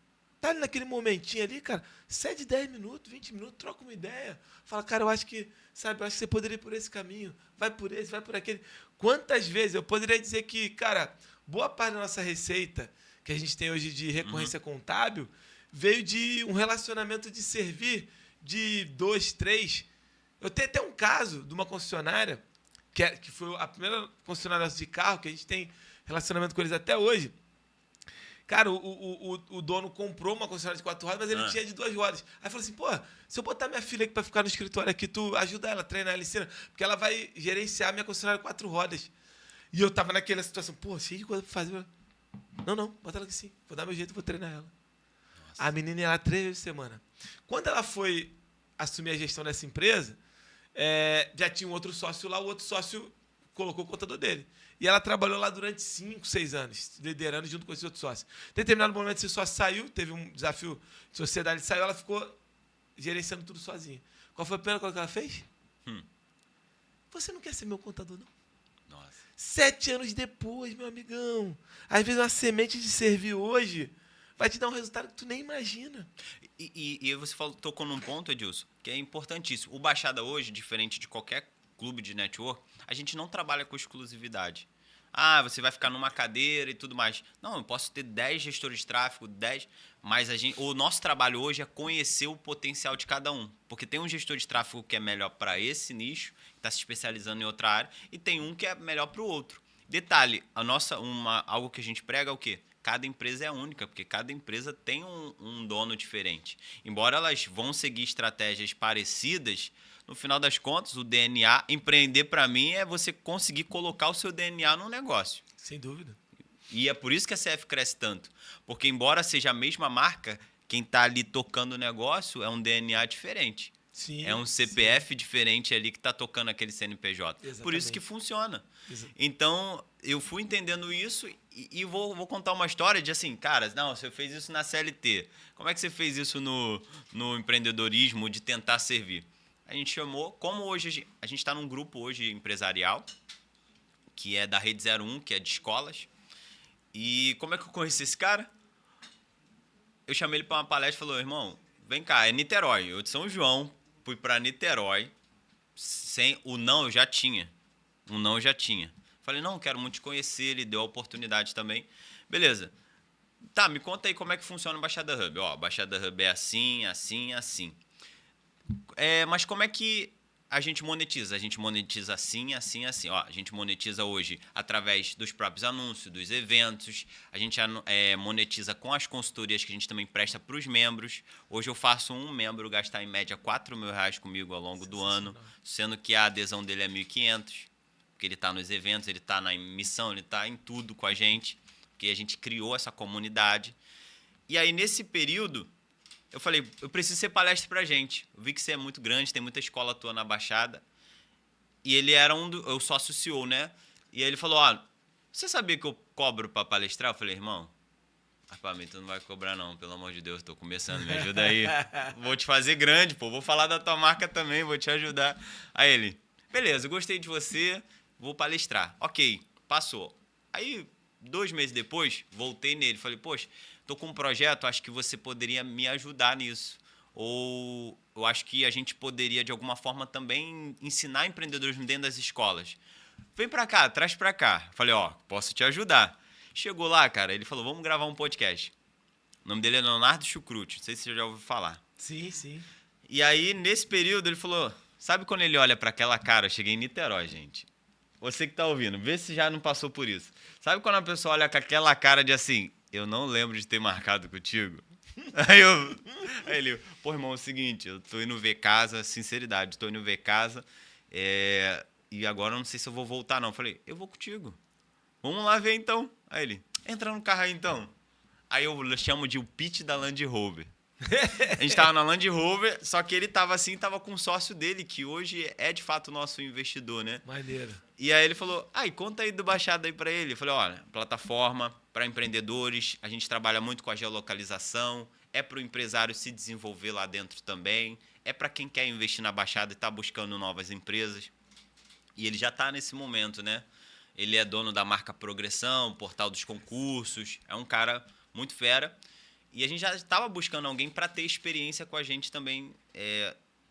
Tá ali naquele momentinho ali, cara, cede 10 minutos, 20 minutos, troca uma ideia. Fala, cara, eu acho que você poderia ir por esse caminho. Vai por esse, vai por aquele. Quantas vezes eu poderia dizer que, cara, boa parte da nossa receita que a gente tem hoje de recorrência contábil veio de um relacionamento de servir de 2, 3. Eu tenho até um caso de uma concessionária, que foi a primeira concessionária de carro, que a gente tem relacionamento com eles até hoje. Cara, o dono comprou uma concessionária de 4 rodas, mas ele tinha de 2 rodas. Aí falou assim, pô, se eu botar minha filha aqui pra ficar no escritório aqui, tu ajuda ela, treina ela, ensina, porque ela vai gerenciar minha concessionária de 4 rodas. E eu tava naquela situação, pô, cheio de coisa pra fazer. Não, bota ela aqui sim, vou dar meu jeito, vou treinar ela. Nossa. A menina ia lá 3 vezes por semana. Quando ela foi assumir a gestão dessa empresa, já tinha um outro sócio lá, o outro sócio colocou o contador dele. E ela trabalhou lá durante 5, 6 anos, liderando junto com esse outro sócio. Em determinado momento, esse sócio saiu, teve um desafio de sociedade, saiu, ela ficou gerenciando tudo sozinha. Qual foi a primeira coisa que ela fez? Você não quer ser meu contador, não? Nossa. 7 anos depois, meu amigão. Às vezes uma semente de servir hoje vai te dar um resultado que tu nem imagina. E você tocou num ponto, Edilson, que é importantíssimo. O Baixada hoje, diferente de qualquer clube de network, a gente não trabalha com exclusividade. Você vai ficar numa cadeira e tudo mais. Não, eu posso ter 10 gestores de tráfego, 10, mas o nosso trabalho hoje é conhecer o potencial de cada um. Porque tem um gestor de tráfego que é melhor para esse nicho, que está se especializando em outra área, e tem um que é melhor para o outro. Detalhe, algo que a gente prega é o quê? Cada empresa é única, porque cada empresa tem um dono diferente. Embora elas vão seguir estratégias parecidas, no final das contas, o DNA, empreender para mim é você conseguir colocar o seu DNA num negócio. Sem dúvida. E é por isso que a CF cresce tanto. Porque embora seja a mesma marca, quem está ali tocando o negócio é um DNA diferente. Sim, é um CPF diferente ali que está tocando aquele CNPJ. Exatamente. Por isso que funciona. Exato. Então, eu fui entendendo isso e vou contar uma história de assim, cara, não, você fez isso na CLT. Como é que você fez isso no empreendedorismo de tentar servir? A gente chamou, como hoje a gente está num grupo hoje empresarial, que é da Rede 01, que é de escolas. E como é que eu conheci esse cara? Eu chamei ele para uma palestra e falou, irmão, vem cá, é Niterói. Eu de São João, fui para Niterói, o não eu já tinha. Falei, não, quero muito te conhecer, ele deu a oportunidade também. Beleza. Tá, me conta aí como é que funciona o Baixada Hub. Ó, Baixada Hub é assim, assim, assim. Mas como é que a gente monetiza? A gente monetiza assim, assim, assim. Ó, a gente monetiza hoje através dos próprios anúncios, dos eventos. A gente monetiza com as consultorias que a gente também presta para os membros. Hoje eu faço um membro gastar em média R$4.000 comigo ao longo do ano, sendo que a adesão dele é R$1.500, porque ele está nos eventos, ele está na missão, ele está em tudo com a gente, porque a gente criou essa comunidade. E aí, nesse período, eu falei, eu preciso ser palestra pra gente. Eu vi que você é muito grande, tem muita escola tua na Baixada. E ele era o sócio CEO, né? E aí ele falou, você sabia que eu cobro pra palestrar? Eu falei, irmão, Rapaz, tu não vai cobrar não, pelo amor de Deus, tô começando, me ajuda aí. Vou te fazer grande, pô, vou falar da tua marca também, vou te ajudar. Aí ele, beleza, gostei de você, vou palestrar. Ok, passou. Aí, 2 meses depois, voltei nele, falei, poxa, tô com um projeto, acho que você poderia me ajudar nisso. Ou eu acho que a gente poderia, de alguma forma, também ensinar empreendedorismo dentro das escolas. Vem pra cá, traz pra cá. Falei, ó, posso te ajudar. Chegou lá, cara, ele falou, vamos gravar um podcast. O nome dele é Leonardo Chucrute, não sei se você já ouviu falar. Sim, sim. E aí, nesse período, ele falou, sabe quando ele olha pra aquela cara, eu cheguei em Niterói, gente. Você que tá ouvindo, vê se já não passou por isso. Sabe quando a pessoa olha com aquela cara de assim, eu não lembro de ter marcado contigo? Aí ele, pô, irmão, é o seguinte, eu tô indo ver casa, sinceridade, tô indo ver casa, e agora eu não sei se eu vou voltar, não. Eu falei, eu vou contigo. Vamos lá ver então. Aí ele, entra no carro aí então. Aí eu chamo de o pitch da Land Rover. A gente tava na Land Rover, só que ele tava assim, tava com um sócio dele, que hoje é de fato nosso investidor, né? Maneiro. E aí ele falou, conta aí do Baixada aí pra ele. Eu falei, olha, plataforma para empreendedores, a gente trabalha muito com a geolocalização, é pro empresário se desenvolver lá dentro também, é para quem quer investir na Baixada e tá buscando novas empresas. E ele já tá nesse momento, né? Ele é dono da marca Progressão, portal dos concursos, é um cara muito fera. E a gente já estava buscando alguém para ter experiência com a gente também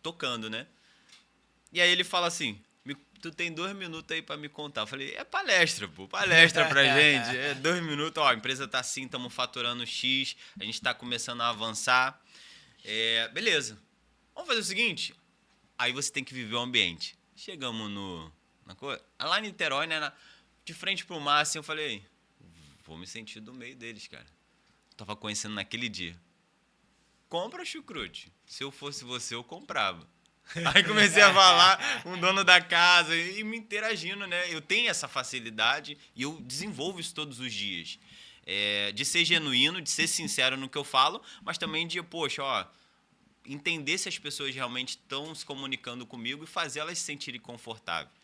tocando, né? E aí ele fala assim, tu tem 2 minutos aí para me contar. Eu falei, é palestra, pô, palestra pra gente. 2 minutos, ó, a empresa tá assim, estamos faturando X, a gente tá começando a avançar. Beleza, vamos fazer o seguinte, aí você tem que viver o ambiente. Chegamos lá em Niterói, né, de frente pro mar, assim, eu falei, vou me sentir do meio deles, cara. Tava conhecendo naquele dia. Compra chucrute. Se eu fosse você, eu comprava. Aí comecei a falar com o dono da casa e me interagindo, né? Eu tenho essa facilidade e eu desenvolvo isso todos os dias. De ser genuíno, de ser sincero no que eu falo, mas também de, poxa, ó, entender se as pessoas realmente estão se comunicando comigo e fazer elas se sentirem confortáveis.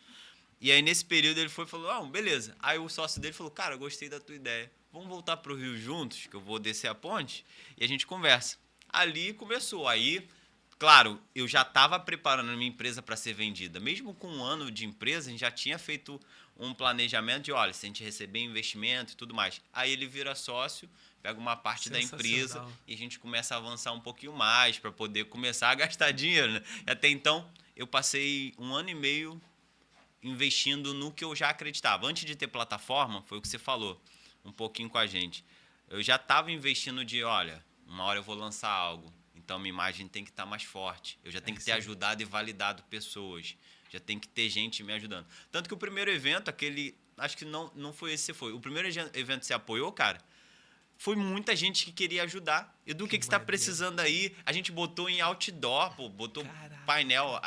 E aí, nesse período, ele foi e falou, beleza. Aí o sócio dele falou, cara, eu gostei da tua ideia. Vamos voltar pro Rio juntos, que eu vou descer a ponte, e a gente conversa. Ali começou. Aí, claro, eu já estava preparando a minha empresa para ser vendida. Mesmo com 1 ano de empresa, a gente já tinha feito um planejamento de, olha, se a gente receber investimento e tudo mais. Aí ele vira sócio, pega uma parte da empresa e a gente começa a avançar um pouquinho mais para poder começar a gastar dinheiro, né? E até então, eu passei 1 ano e meio investindo no que eu já acreditava. Antes de ter plataforma, foi o que você falou um pouquinho com a gente. Eu já estava investindo de, olha, uma hora eu vou lançar algo, então minha imagem tem que estar mais forte. Eu já tenho que ter ajudado e validado pessoas. Já tem que ter gente me ajudando. Tanto que o primeiro evento, acho que não foi esse que você foi. O primeiro evento que você apoiou, cara, foi muita gente que queria ajudar. E do que você está precisando aí? A gente botou em outdoor, pô, botou painel,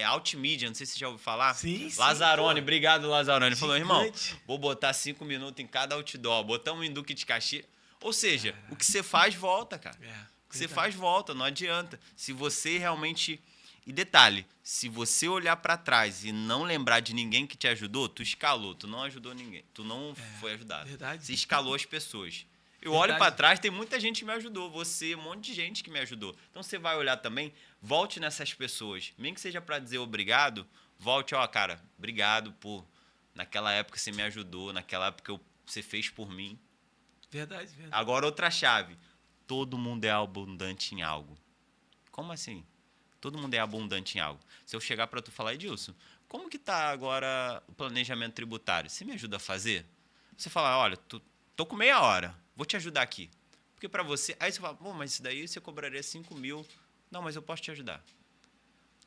Altmedia, não sei se você já ouviu falar. Sim, Lazzaroni, obrigado, Lazzaroni. Ele falou, irmão, vou botar 5 minutos em cada outdoor. Botamos em Duque de Caxias. Ou seja, o que você faz, volta, cara. O que você faz, volta, não adianta. Se você realmente... E detalhe, se você olhar para trás e não lembrar de ninguém que te ajudou, tu escalou, tu não ajudou ninguém. Tu não foi ajudado. Verdade. Você escalou as pessoas. Eu olho para trás, tem muita gente que me ajudou. Você, um monte de gente que me ajudou. Então, você vai olhar também, volte nessas pessoas. Nem que seja para dizer obrigado, volte, cara, obrigado por... Naquela época você me ajudou, naquela época você fez por mim. Verdade. Agora, outra chave. Todo mundo é abundante em algo. Como assim? Todo mundo é abundante em algo. Se eu chegar para tu falar, Edilson, como que tá agora o planejamento tributário? Você me ajuda a fazer? Você fala, olha, tô com meia hora. Vou te ajudar aqui. Porque para você... Aí você fala, mas isso daí você cobraria 5 mil. Não, mas eu posso te ajudar.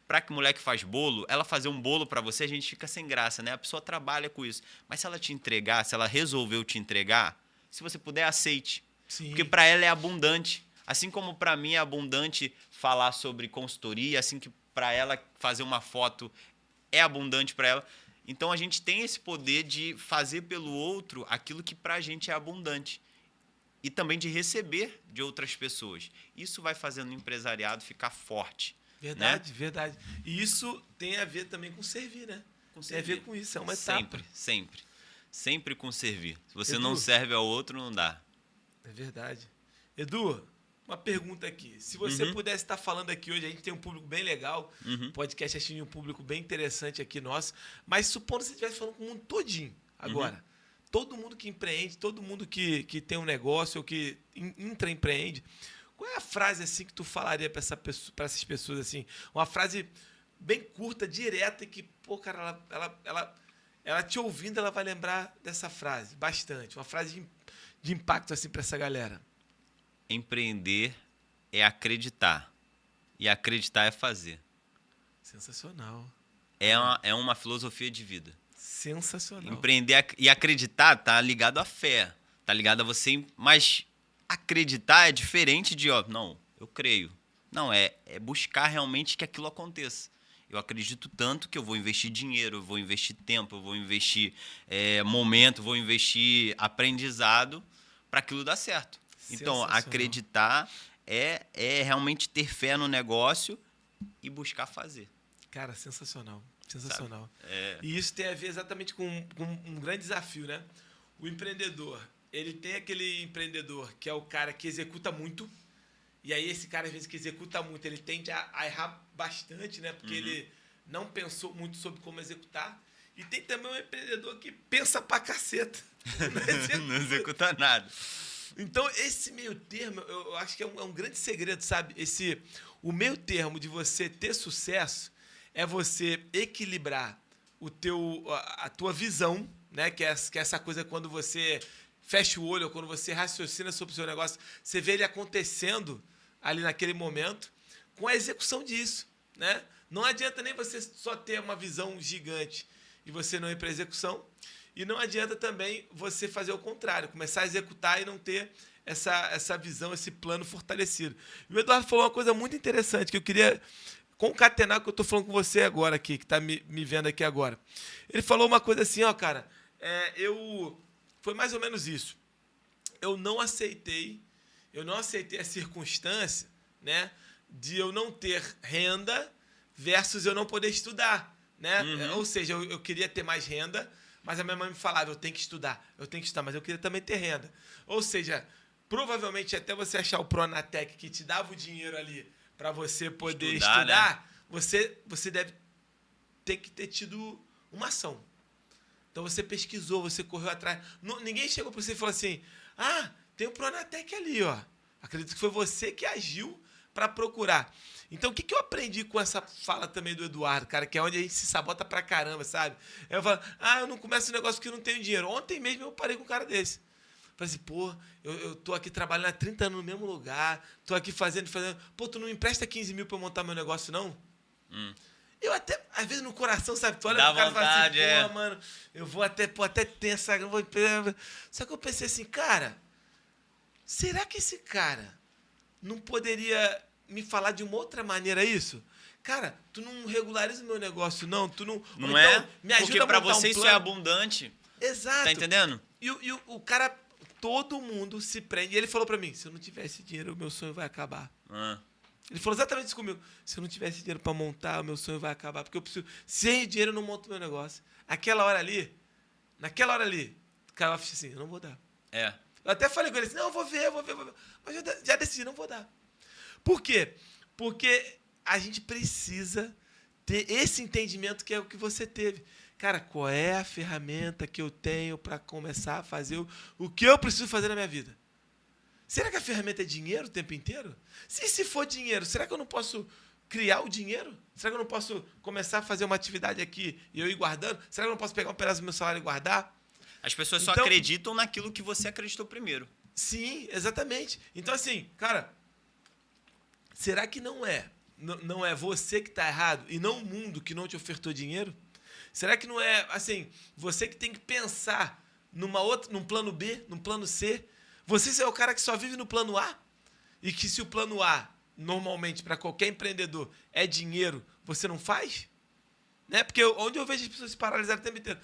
Para que moleque faz bolo, ela fazer um bolo para você, a gente fica sem graça, né? A pessoa trabalha com isso. Mas se ela te entregar, se ela resolveu te entregar, se você puder, aceite. Sim. Porque para ela é abundante. Assim como para mim é abundante falar sobre consultoria, assim que para ela fazer uma foto é abundante para ela. Então, a gente tem esse poder de fazer pelo outro aquilo que para a gente é abundante. E também de receber de outras pessoas. Isso vai fazendo o empresariado ficar forte. Verdade, né? verdade. E isso tem a ver também com servir, né? Tem a ver com isso, é uma etapa. Sempre com servir. Se você não serve ao outro, não dá. É verdade. Edu, uma pergunta aqui. Se você pudesse estar falando aqui hoje, a gente tem um público bem legal, podcast assim, um público bem interessante aqui nosso, mas supondo que você estivesse falando com o mundo todinho agora. Todo mundo que empreende, todo mundo que tem um negócio ou que intraempreende, qual é a frase assim que tu falaria para essas pessoas assim? Uma frase bem curta, direta e que, pô, cara, ela te ouvindo, ela vai lembrar dessa frase bastante. Uma frase de impacto assim para essa galera. Empreender é acreditar. E acreditar é fazer. Sensacional. É uma filosofia de vida. Sensacional. Empreender e acreditar tá ligado à fé. Tá ligado a você... Mas acreditar é diferente de... Ó, não, eu creio. Não, é buscar realmente que aquilo aconteça. Eu acredito tanto que eu vou investir dinheiro, eu vou investir tempo, eu vou investir momento, vou investir aprendizado para aquilo dar certo. Então, acreditar é realmente ter fé no negócio e buscar fazer. Cara, sensacional. Sensacional. E isso tem a ver exatamente com um grande desafio, né? O empreendedor, ele tem aquele empreendedor que é o cara que executa muito, e aí esse cara, às vezes, que executa muito, ele tende a errar bastante, né? Porque ele não pensou muito sobre como executar. E tem também um empreendedor que pensa pra caceta. Não executa nada. Então, esse meio termo, eu acho que é um grande segredo, sabe? O meio termo de você ter sucesso é você equilibrar a tua visão, né? Que é essa coisa quando você fecha o olho, ou quando você raciocina sobre o seu negócio, você vê ele acontecendo ali naquele momento, com a execução disso, né? Não adianta nem você só ter uma visão gigante e você não ir para a execução, e não adianta também você fazer o contrário, começar a executar e não ter essa visão, esse plano fortalecido. E o Eduardo falou uma coisa muito interessante, que eu queria concatenar o que eu estou falando com você agora aqui, que está me vendo aqui agora. Ele falou uma coisa assim, ó, cara, foi mais ou menos isso. Eu não aceitei a circunstância, né, de eu não ter renda versus eu não poder estudar, né? Ou seja, eu queria ter mais renda, mas a minha mãe me falava, eu tenho que estudar, mas eu queria também ter renda. Ou seja, provavelmente até você achar o Pronatec que te dava o dinheiro ali para você poder estudar, né? Você deve ter que ter tido uma ação. Então você pesquisou, você correu atrás. Ninguém chegou para você e falou assim, tem o Pronatec ali, ó. Acredito que foi você que agiu para procurar. Então, o que eu aprendi com essa fala também do Eduardo, cara, que é onde a gente se sabota pra caramba, sabe? Eu falo, eu não começo um negócio porque eu não tenho dinheiro. Ontem mesmo eu parei com um cara desse. Falei assim, pô, eu tô aqui trabalhando há 30 anos no mesmo lugar, tô aqui fazendo. Pô, tu não me empresta 15 mil pra eu montar meu negócio, não? Eu até, às vezes no coração, sabe? Tu olha pro cara e fala assim, pô, mano, eu vou até ter essa... Só que eu pensei assim, cara, será que esse cara não poderia me falar de uma outra maneira isso? Cara, tu não regulariza o meu negócio, não? Tu não... Não então, é? Me ajuda porque pra você isso é plano. abundante. Exato. Tá entendendo? E o cara, todo mundo se prende. E ele falou pra mim, se eu não tivesse dinheiro, o meu sonho vai acabar. Ele falou exatamente isso comigo. Se eu não tivesse dinheiro pra montar, o meu sonho vai acabar. Porque eu preciso... Sem dinheiro eu não monto meu negócio. Naquela hora ali, o cara fez assim, eu não vou dar. Eu até falei com ele assim, não, eu vou ver. Mas eu já decidi, não vou dar. Por quê? Porque a gente precisa ter esse entendimento que é o que você teve. Cara, qual é a ferramenta que eu tenho para começar a fazer o que eu preciso fazer na minha vida? Será que a ferramenta é dinheiro o tempo inteiro? Se for dinheiro, será que eu não posso criar o dinheiro? Será que eu não posso começar a fazer uma atividade aqui e eu ir guardando? Será que eu não posso pegar um pedaço do meu salário e guardar? As pessoas só acreditam naquilo que você acreditou primeiro. Sim, exatamente. Então, assim, cara, será que não é você que está errado e não o mundo que não te ofertou dinheiro? Será que não é, assim, você que tem que pensar num plano B, num plano C? Você é o cara que só vive no plano A? E que se o plano A, normalmente, para qualquer empreendedor, é dinheiro, você não faz? Né? Porque onde eu vejo as pessoas se paralisarem o tempo inteiro?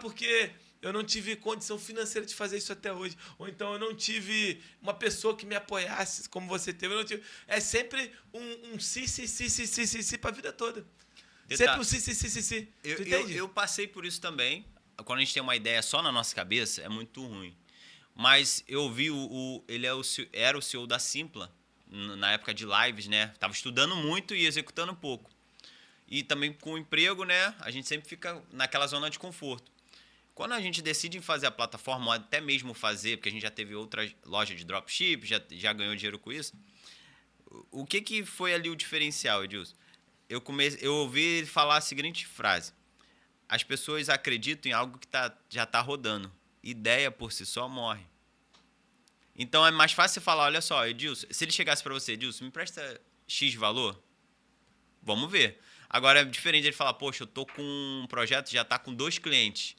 Porque eu não tive condição financeira de fazer isso até hoje. Ou então eu não tive uma pessoa que me apoiasse como você teve. Eu não tive. É sempre um si para a vida toda. Sempre um si. Eu passei por isso também. Quando a gente tem uma ideia só na nossa cabeça, é muito ruim. Mas eu vi ele era o CEO da Simpla, na época de lives, né? Tava estudando muito e executando pouco. E também com o emprego, né? A gente sempre fica naquela zona de conforto. Quando a gente decide em fazer a plataforma, ou até mesmo fazer, porque a gente já teve outra loja de dropship, já ganhou dinheiro com isso. O que foi ali o diferencial, Edilson? Eu ouvi ele falar a seguinte frase: as pessoas acreditam em algo que já está rodando. Ideia por si só morre. Então é mais fácil você falar, olha só, Edilson, se ele chegasse para você, Edilson, me presta X valor? Vamos ver. Agora é diferente ele falar, poxa, eu tô com um projeto, já tá com 2 clientes.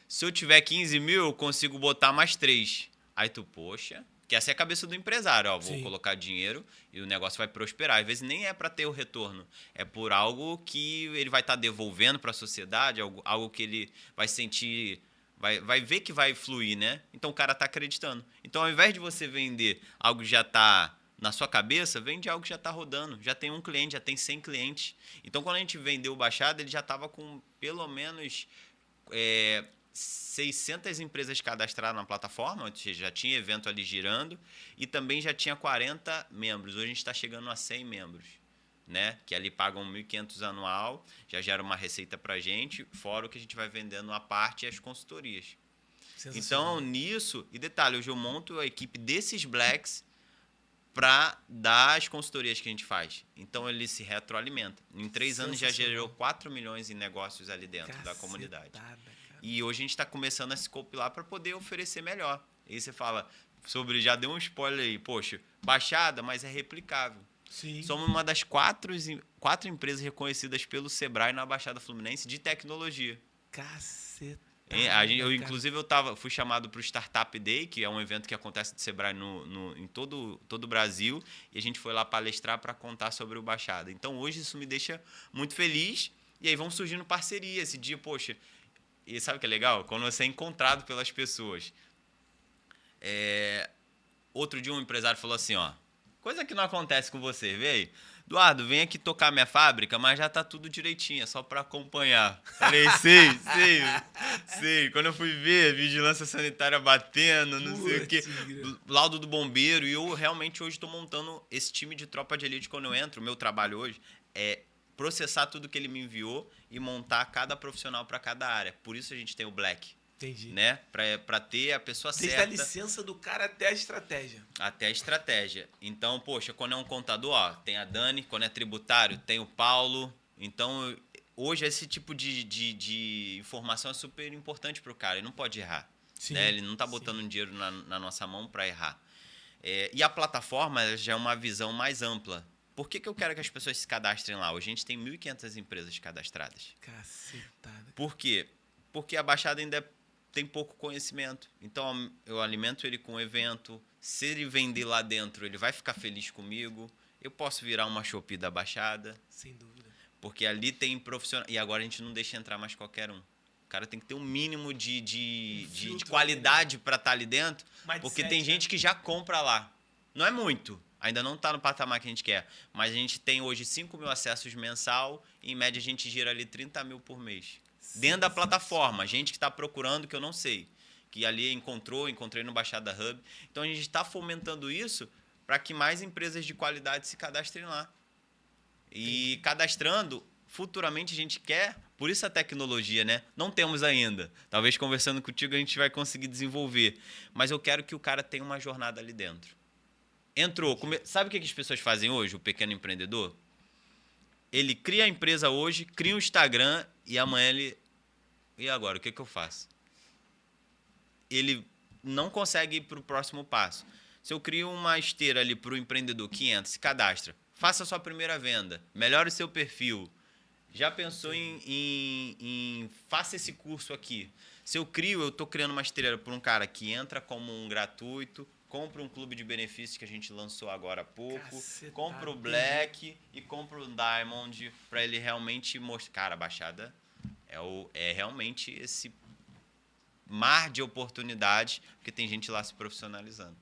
Se eu tiver 15 mil, eu consigo botar mais 3. Aí tu, poxa, que essa é a cabeça do empresário, ó, vou colocar dinheiro e o negócio vai prosperar. Às vezes nem é para ter o retorno, é por algo que ele vai estar devolvendo para a sociedade, algo que ele vai sentir, vai ver que vai fluir, né? Então o cara tá acreditando. Então ao invés de você vender algo que já tá na sua cabeça, vende algo que já está rodando. Já tem um cliente, já tem 100 clientes. Então quando a gente vendeu o Baixada, ele já estava com pelo menos 600 empresas cadastradas na plataforma, ou seja, já tinha evento ali girando, e também já tinha 40 membros. Hoje a gente está chegando a 100 membros, né? Que ali pagam 1.500 anual, já gera uma receita para a gente, fora o que a gente vai vendendo à parte e as consultorias. Então, nisso, e detalhe, hoje eu monto a equipe desses Blacks para dar as consultorias que a gente faz. Então, ele se retroalimenta. Em 3 anos já gerou 4 milhões em negócios ali dentro da comunidade. Cara. E hoje a gente está começando a se compilar para poder oferecer melhor. E aí você fala já deu um spoiler aí, poxa, Baixada, mas é replicável. Sim. Somos uma das 4 empresas reconhecidas pelo Sebrae na Baixada Fluminense de tecnologia. Caceta. Inclusive, fui chamado para o Startup Day, que é um evento que acontece do Sebrae em todo o Brasil, e a gente foi lá palestrar para contar sobre o Baixada. Então, hoje, isso me deixa muito feliz, e aí vão surgindo parcerias. Esse dia, poxa, e sabe o que é legal? Quando você é encontrado pelas pessoas. Outro dia, um empresário falou assim, ó, coisa que não acontece com você, veio. Eduardo, vem aqui tocar minha fábrica, mas já tá tudo direitinho, é só para acompanhar. Falei, sei. Quando eu fui ver, vigilância sanitária batendo, não sei o quê, laudo do bombeiro, e eu realmente hoje estou montando esse time de tropa de elite quando eu entro. O meu trabalho hoje é processar tudo que ele me enviou e montar cada profissional para cada área. Por isso a gente tem o Black. Entendi. Né? Para ter a pessoa certa. Desde a licença do cara até a estratégia. Até a estratégia. Então, poxa, quando é um contador, ó, tem a Dani. Quando é tributário, tem o Paulo. Então, hoje, esse tipo de informação é super importante para o cara. Ele não pode errar. Né? Ele não está botando um dinheiro na nossa mão para errar. E a plataforma já é uma visão mais ampla. Por que eu quero que as pessoas se cadastrem lá? Hoje a gente tem 1.500 empresas cadastradas. Cacetada. Por quê? Porque a Baixada ainda tem pouco conhecimento. Então, eu alimento ele com evento. Se ele vender lá dentro, ele vai ficar feliz comigo. Eu posso virar uma Shopee da Baixada. Sem dúvida. Porque ali tem profissional. E agora a gente não deixa entrar mais qualquer um. O cara tem que ter um mínimo de qualidade para estar ali dentro. Porque tem gente que já compra lá. Não é muito. Ainda não está no patamar que a gente quer. Mas a gente tem hoje 5 mil acessos mensal. E, em média, a gente gira ali 30 mil por mês. Dentro da plataforma, gente que está procurando, que eu não sei, que ali encontrei no Baixada Hub. Então, a gente está fomentando isso para que mais empresas de qualidade se cadastrem lá. E cadastrando, futuramente a gente quer, por isso a tecnologia, né? Não temos ainda. Talvez conversando contigo a gente vai conseguir desenvolver. Mas eu quero que o cara tenha uma jornada ali dentro. Entrou. Sabe o que as pessoas fazem hoje, o pequeno empreendedor? Ele cria a empresa hoje, cria um Instagram e amanhã ele... E agora, o que eu faço? Ele não consegue ir para o próximo passo. Se eu crio uma esteira ali para o empreendedor que entra, se cadastra, faça a sua primeira venda, melhore o seu perfil. Já pensou em faça esse curso aqui? Se eu estou criando uma esteira para um cara que entra como um gratuito, compra um clube de benefícios que a gente lançou agora há pouco, compra o Black e compra o Diamond para ele realmente mostrar. Cara, a Baixada é realmente esse mar de oportunidades, porque tem gente lá se profissionalizando.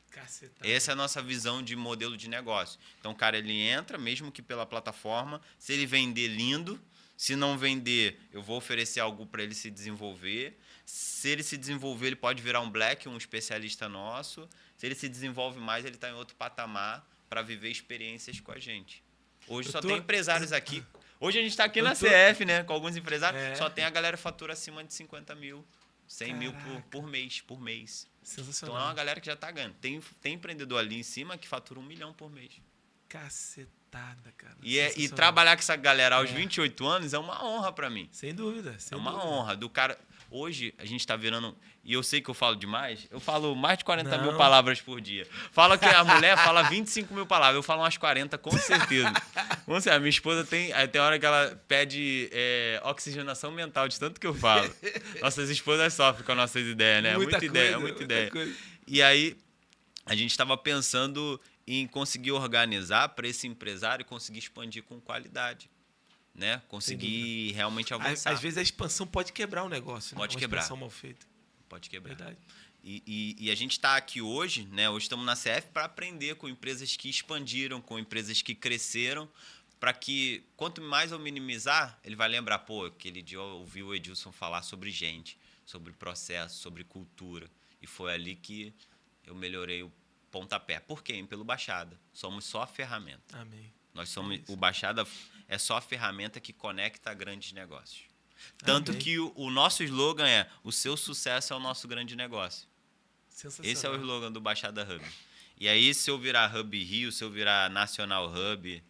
Cacetada. Essa é a nossa visão de modelo de negócio. Então, o cara, ele entra, mesmo que pela plataforma, se ele vender lindo, Se não vender, eu vou oferecer algo para ele se desenvolver. Se ele se desenvolver, ele pode virar um black, um especialista nosso. Se ele se desenvolve mais, ele está em outro patamar para viver experiências com a gente. Hoje só tem empresários aqui. Hoje a gente está aqui na CF, né? Com alguns empresários. Só tem a galera que fatura acima de 50 mil, 100 mil por mês. Sensacional. Então é uma galera que já está ganhando. Tem empreendedor ali em cima que fatura 1 milhão por mês. Cacetada, cara. E trabalhar com essa galera aos 28 anos é uma honra para mim. Sem dúvida. É uma honra. Do cara... Hoje, a gente está virando... E eu sei que eu falo demais. Eu falo mais de 40 mil palavras por dia. Fala que a mulher fala 25 mil palavras. Eu falo umas 40, com certeza. A minha esposa tem hora que ela pede oxigenação mental de tanto que eu falo. Nossas esposas sofrem com as nossas ideias, né? Muita ideia. E aí, a gente estava pensando em conseguir organizar para esse empresário conseguir expandir com qualidade. Né? Conseguir realmente avançar. Às vezes a expansão pode quebrar o negócio. Pode quebrar. Uma expansão mal feita. Pode quebrar. Verdade. E a gente está aqui hoje, né? Hoje estamos na CF para aprender com empresas que expandiram, com empresas que cresceram, para que quanto mais eu minimizar, ele vai lembrar, pô, aquele dia eu ouvi o Edilson falar sobre gente, sobre processo, sobre cultura. E foi ali que eu melhorei o pontapé. Por quê? Pelo Baixada. Somos só a ferramenta. Amém. Nós somos o Baixada é só a ferramenta que conecta grandes negócios. Tanto que o nosso slogan é: o seu sucesso é o nosso grande negócio. Esse é o slogan do Baixada Hub. E aí, se eu virar Hub Rio, se eu virar Nacional Hub...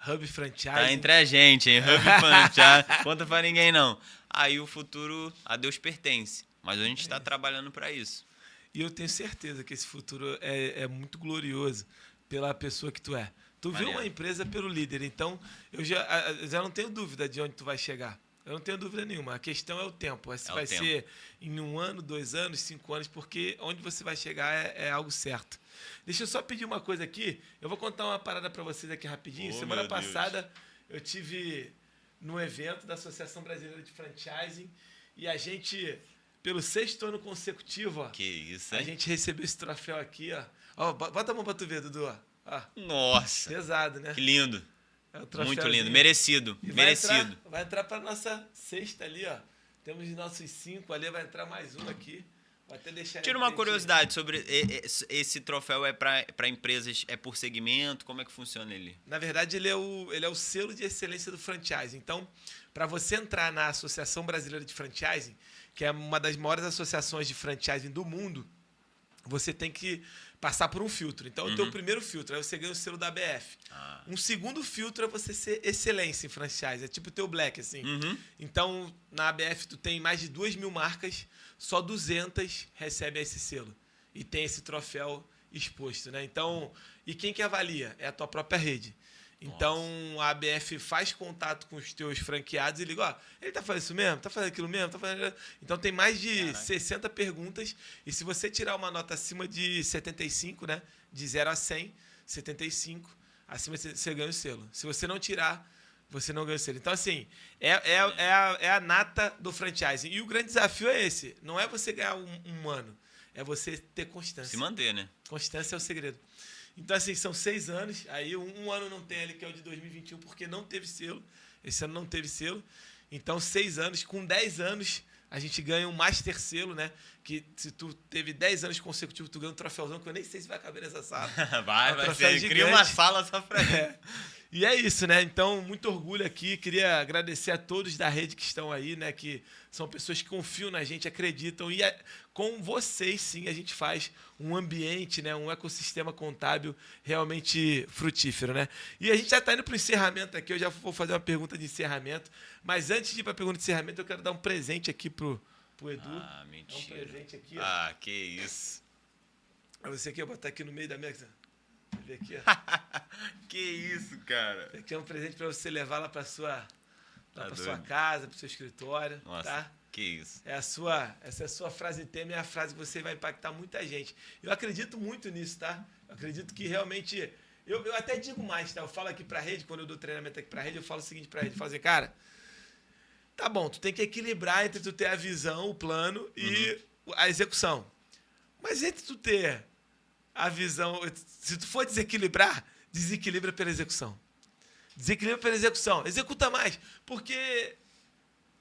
Hub Franchise. Tá entre a gente, hein? Hub Franchise. Conta pra ninguém, não. Aí o futuro a Deus pertence. Mas a gente está trabalhando para isso. E eu tenho certeza que esse futuro é muito glorioso pela pessoa que tu é. Tu viu uma empresa pelo líder, então eu já não tenho dúvida de onde tu vai chegar. Eu não tenho dúvida nenhuma. A questão é o tempo. Se vai ser em 1 ano, 2 anos, 5 anos, porque onde você vai chegar é algo certo. Deixa eu só pedir uma coisa aqui. Eu vou contar uma parada para vocês aqui rapidinho. Semana passada eu tive no evento da Associação Brasileira de Franchising e a gente, pelo 6º ano consecutivo, ó, que isso, hein? A gente recebeu esse troféu aqui, ó. Bota a mão para tu ver, Dudu. Nossa. Pesado, né? Que lindo. Muito lindo. Merecido. Merecido. Vai entrar para nossa 6ª ali, ó. Temos nossos 5 ali, vai entrar mais um aqui. Vou até deixar. Tira uma curiosidade sobre esse troféu é para empresas, é por segmento, como é que funciona ele? Na verdade, ele é o selo de excelência do franchising. Então, para você entrar na Associação Brasileira de Franchising, que é uma das maiores associações de franchising do mundo, você tem que passar por um filtro. Então, o teu primeiro filtro, aí você ganha o selo da ABF. Um segundo filtro é você ser excelência em franchise. É tipo o teu black, assim. Então, na ABF, tu tem mais de 2.000 marcas, só 200 recebem esse selo. E tem esse troféu exposto, né? Então, e quem que avalia? É a tua própria rede. Então, a ABF faz contato com os teus franqueados e liga, ó, ele tá fazendo isso mesmo? Tá fazendo aquilo mesmo? Tá fazendo... Então, tem mais de 60 perguntas e se você tirar uma nota acima de 75, né, de 0 a 100, 75, acima você ganha o selo. Se você não tirar, você não ganha o selo. Então, assim, é a nata do franchising. E o grande desafio é esse, não é você ganhar um ano, é você ter constância. Se manter, né? Constância é o segredo. Então, assim, são 6 anos. Aí, um ano não tem ali, que é o de 2021, porque não teve selo. Esse ano não teve selo. Então, 6 anos. Com 10 anos, a gente ganha um Master Selo, né? Que se tu teve 10 anos consecutivos, tu ganha um troféuzão, que eu nem sei se vai caber nessa sala. vai ser. Cria uma sala só pra mim. E é isso, né? Então, muito orgulho aqui. Queria agradecer a todos da rede que estão aí, né? Que são pessoas que confiam na gente, acreditam. E com vocês, sim, a gente faz um ambiente, né? Um ecossistema contábil realmente frutífero, né? E a gente já está indo para o encerramento aqui. Eu já vou fazer uma pergunta de encerramento. Mas antes de ir para a pergunta de encerramento, eu quero dar um presente aqui pro Edu. Ah, mentira. É um presente aqui, ó. Ah, que isso. Pra você aqui, eu vou botar aqui no meio da mesa. Aqui, ó. Que isso, cara. Aqui é um presente para você levar lá para sua casa, para o seu escritório. Nossa, tá? que isso. Essa é a sua frase tema, é a frase que você vai impactar muita gente. Eu acredito muito nisso, tá? Eu acredito que realmente... Eu até digo mais, tá? Eu falo aqui para a rede, quando eu dou treinamento aqui para a rede, eu falo o seguinte para a rede, eu falo assim, cara, tá bom, tu tem que equilibrar entre tu ter a visão, o plano e a execução. Mas entre tu ter a visão, se tu for desequilibrar, desequilibra pela execução. Desequilíbrio pela execução. Executa mais. Porque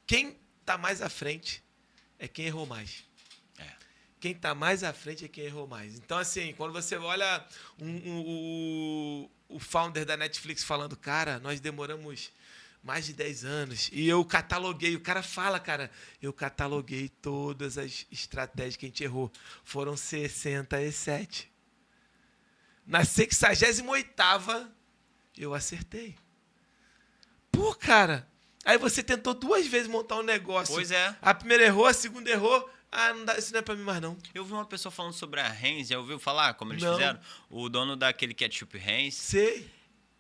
quem tá mais à frente é quem errou mais. Quem tá mais à frente é quem errou mais. Então, assim, quando você olha o founder da Netflix falando, cara, nós demoramos mais de 10 anos. E eu cataloguei, o cara fala, cara, eu cataloguei todas as estratégias que a gente errou. Foram 67. Na 68ª, eu acertei. Pô, cara, aí você tentou 2 vezes montar um negócio. Pois é. A primeira errou, a segunda errou. Ah, não dá, isso não é pra mim mais, não. Eu vi uma pessoa falando sobre a Heinz, já ouviu falar como eles Não. fizeram? O dono daquele ketchup Heinz, Sei.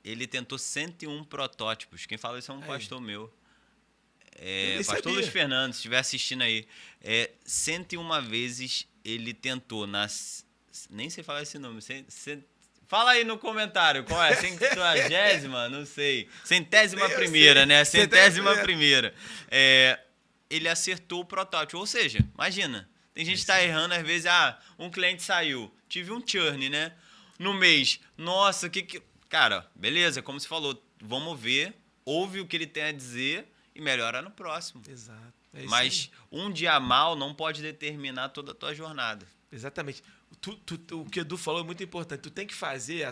ele tentou 101 protótipos. Quem fala isso é um pastor meu. Eu nem Pastor sabia. Luiz Fernando, se estiver assistindo aí. 101 vezes ele tentou nas... Nem sei falar esse nome. Fala aí no comentário, qual é? 100ª? Não sei. 100ª, né? 100ª. Ele acertou o protótipo. Ou seja, imagina, tem gente que tá errando, às vezes, um cliente saiu, tive um churn, né? No mês, nossa, que... Cara, beleza, como você falou, vamos ver, ouve o que ele tem a dizer e melhora no próximo. Exato. É isso Mas aí. um dia mal não pode determinar toda a tua jornada. Exatamente. O que o Edu falou é muito importante. Tu tem que fazer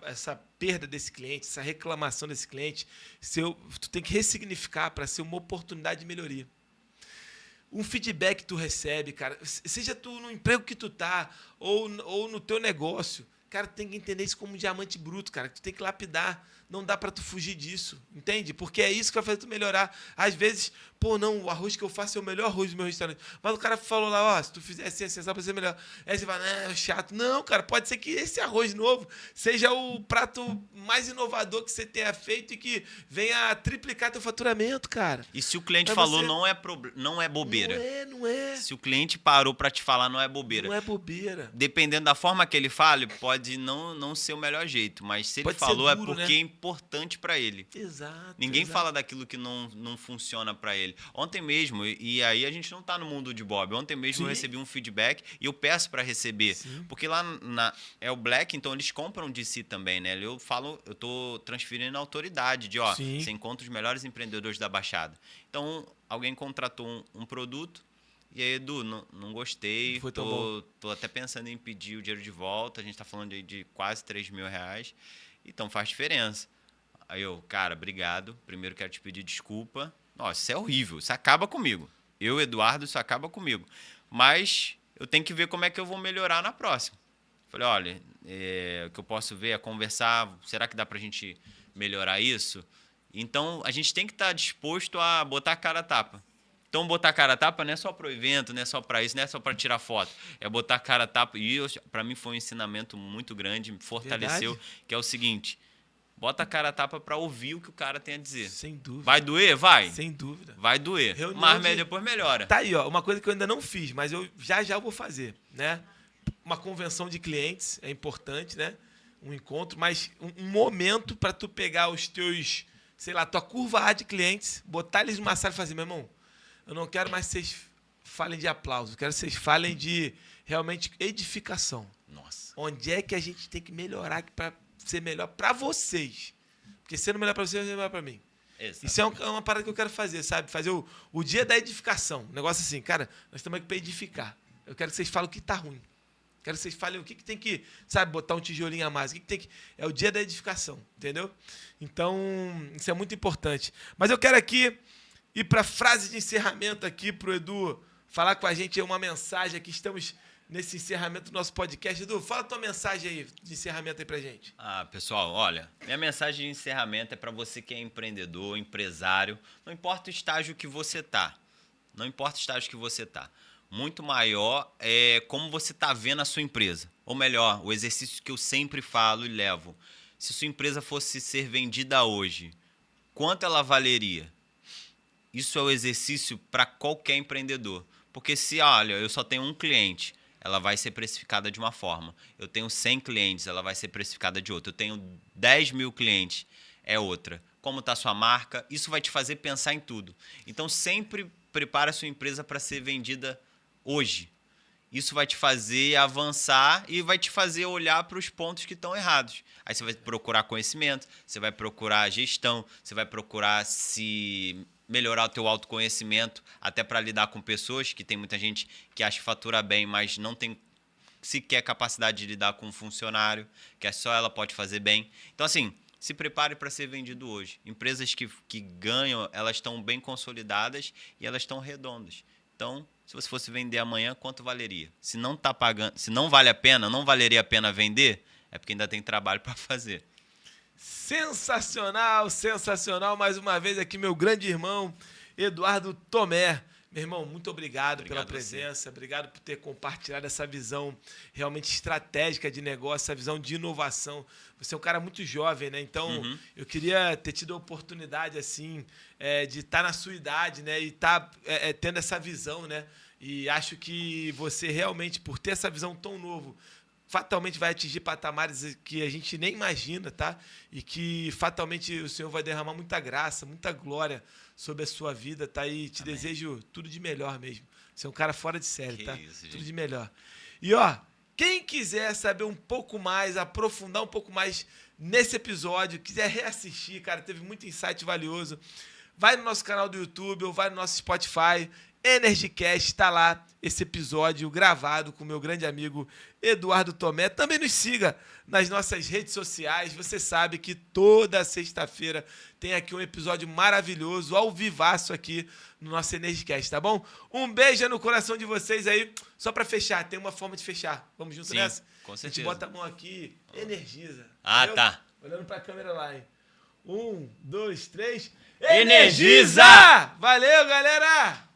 essa perda desse cliente, essa reclamação desse cliente, tu tem que ressignificar para ser uma oportunidade de melhoria. Um feedback que tu recebe, cara, seja tu no emprego que tu tá ou no teu negócio, cara, tu tem que entender isso como um diamante bruto, cara, que tu tem que lapidar. Não dá pra tu fugir disso, entende? Porque é isso que vai fazer tu melhorar. Às vezes, pô, não, o arroz que eu faço é o melhor arroz do meu restaurante. Mas o cara falou lá, ó, se tu fizer assim, assim, vai ser melhor. Aí você fala, é chato. Não, cara, pode ser que esse arroz novo seja o prato mais inovador que você tenha feito e que venha triplicar teu faturamento, cara. E se o cliente Mas falou, você- não é bobeira. Não é. Se o cliente parou pra te falar, não é bobeira. Não é bobeira. Dependendo da forma que ele fale, pode não ser o melhor jeito. Mas se ele Pode ser falou, duro, é porque né? é importante pra ele. Exato. Ninguém exato. fala daquilo que não funciona pra ele. Ontem mesmo, e aí a gente não tá no mundo de Bob. Ontem mesmo eu Sim. recebi um feedback e eu peço pra receber. Sim. Porque lá é o Black, então eles compram de si também, né? Eu tô transferindo a autoridade de, ó, Sim. você encontra os melhores empreendedores da Baixada. Então, alguém contratou um produto. E aí, Edu, não gostei, Não foi tão bom. tô até pensando em pedir o dinheiro de volta, a gente tá falando de quase 3 mil reais, então faz diferença. Aí eu, cara, obrigado, primeiro quero te pedir desculpa, nossa, isso é horrível, isso acaba comigo. Eu, Eduardo, isso acaba comigo. Mas eu tenho que ver como é que eu vou melhorar na próxima. Falei, olha, o que eu posso ver é conversar, será que dá pra gente melhorar isso? Então, a gente tem que estar disposto a botar a cara a tapa. Então, botar a cara a tapa não é só para o evento, não é só para isso, não é só para tirar foto. É botar a cara a tapa. E para mim foi um ensinamento muito grande, me fortaleceu, Verdade. que é o seguinte, bota a cara a tapa para ouvir o que o cara tem a dizer. Sem dúvida. Vai doer? Vai. Sem dúvida. Vai doer. Reunião Mas de- depois melhora. Tá aí, ó, uma coisa que eu ainda não fiz, mas eu já vou fazer, né? Uma convenção de clientes é importante, né? Um encontro, mas um momento para tu pegar os teus, sei lá, tua curva A de clientes, botar eles numa sala e fazer, meu irmão, eu não quero mais que vocês falem de aplauso, eu quero que vocês falem de realmente edificação. Nossa. Onde é que a gente tem que melhorar para ser melhor para vocês? Porque sendo melhor para vocês, vai ser melhor para mim. Exato. Isso é uma parada que eu quero fazer, sabe? Fazer o dia da edificação. Um negócio assim, cara, nós estamos aqui para edificar. Eu quero que vocês falem o que tá ruim. Quero que vocês falem o que tem que, sabe, botar um tijolinho a mais. O que tem que. É o dia da edificação, entendeu? Então, isso é muito importante. Mas eu quero aqui ir para a frase de encerramento aqui, pro Edu falar com a gente uma mensagem aqui. Estamos nesse encerramento do nosso podcast. Edu, fala a tua mensagem aí de encerramento aí pra gente. Pessoal, olha, minha mensagem de encerramento é para você que é empreendedor, empresário, não importa o estágio que você tá. Não importa o estágio que você tá. Muito maior é como você está vendo a sua empresa. Ou melhor, o exercício que eu sempre falo e levo. Se sua empresa fosse ser vendida hoje, quanto ela valeria? Isso é o exercício para qualquer empreendedor. Porque se, olha, eu só tenho um cliente, ela vai ser precificada de uma forma. Eu tenho 100 clientes, ela vai ser precificada de outra. Eu tenho 10 mil clientes, é outra. Como está a sua marca? Isso vai te fazer pensar em tudo. Então, sempre prepare a sua empresa para ser vendida hoje. isso vai te fazer avançar e vai te fazer olhar para os pontos que estão errados. Aí você vai procurar conhecimento, você vai procurar gestão, você vai procurar se melhorar o teu autoconhecimento, até para lidar com pessoas, que tem muita gente que acha que fatura bem, mas não tem sequer capacidade de lidar com um funcionário, que é só ela pode fazer bem. Então, assim, se prepare para ser vendido hoje. Empresas que ganham, elas estão bem consolidadas e elas estão redondas. Então, se você fosse vender amanhã, quanto valeria? Se não tá pagando, se não vale a pena, não valeria a pena vender, é porque ainda tem trabalho para fazer. Sensacional, sensacional. Mais uma vez aqui, meu grande irmão, Eduardo Tomé. Meu irmão, muito obrigado pela presença, obrigado por ter compartilhado essa visão realmente estratégica de negócio, essa visão de inovação. Você é um cara muito jovem, né? Então, eu queria ter tido a oportunidade, assim, de estar na sua idade, né? E estar tendo essa visão, né? E acho que você realmente, por ter essa visão tão novo, fatalmente vai atingir patamares que a gente nem imagina, tá? E que fatalmente o Senhor vai derramar muita graça, muita glória sobre a sua vida, tá? E te Amém. desejo tudo de melhor mesmo. Você é um cara fora de série, Que tá? isso, Tudo gente. de melhor. E ó, quem quiser saber um pouco mais, aprofundar um pouco mais nesse episódio, quiser reassistir, cara, teve muito insight valioso, vai no nosso canal do YouTube ou vai no nosso Spotify, EnergyCast, está lá esse episódio gravado com o meu grande amigo Eduardo Tomé. Também nos siga nas nossas redes sociais. Você sabe que toda sexta-feira tem aqui um episódio maravilhoso, ao vivaço aqui no nosso EnergyCast, tá bom? Um beijo no coração de vocês aí. Só para fechar, tem uma forma de fechar. Vamos junto nessa? Com certeza. A gente bota a mão aqui, energiza. Ah, Entendeu? tá. Olhando para a câmera lá, hein? 1, 2, 3. Energiza! Valeu, galera!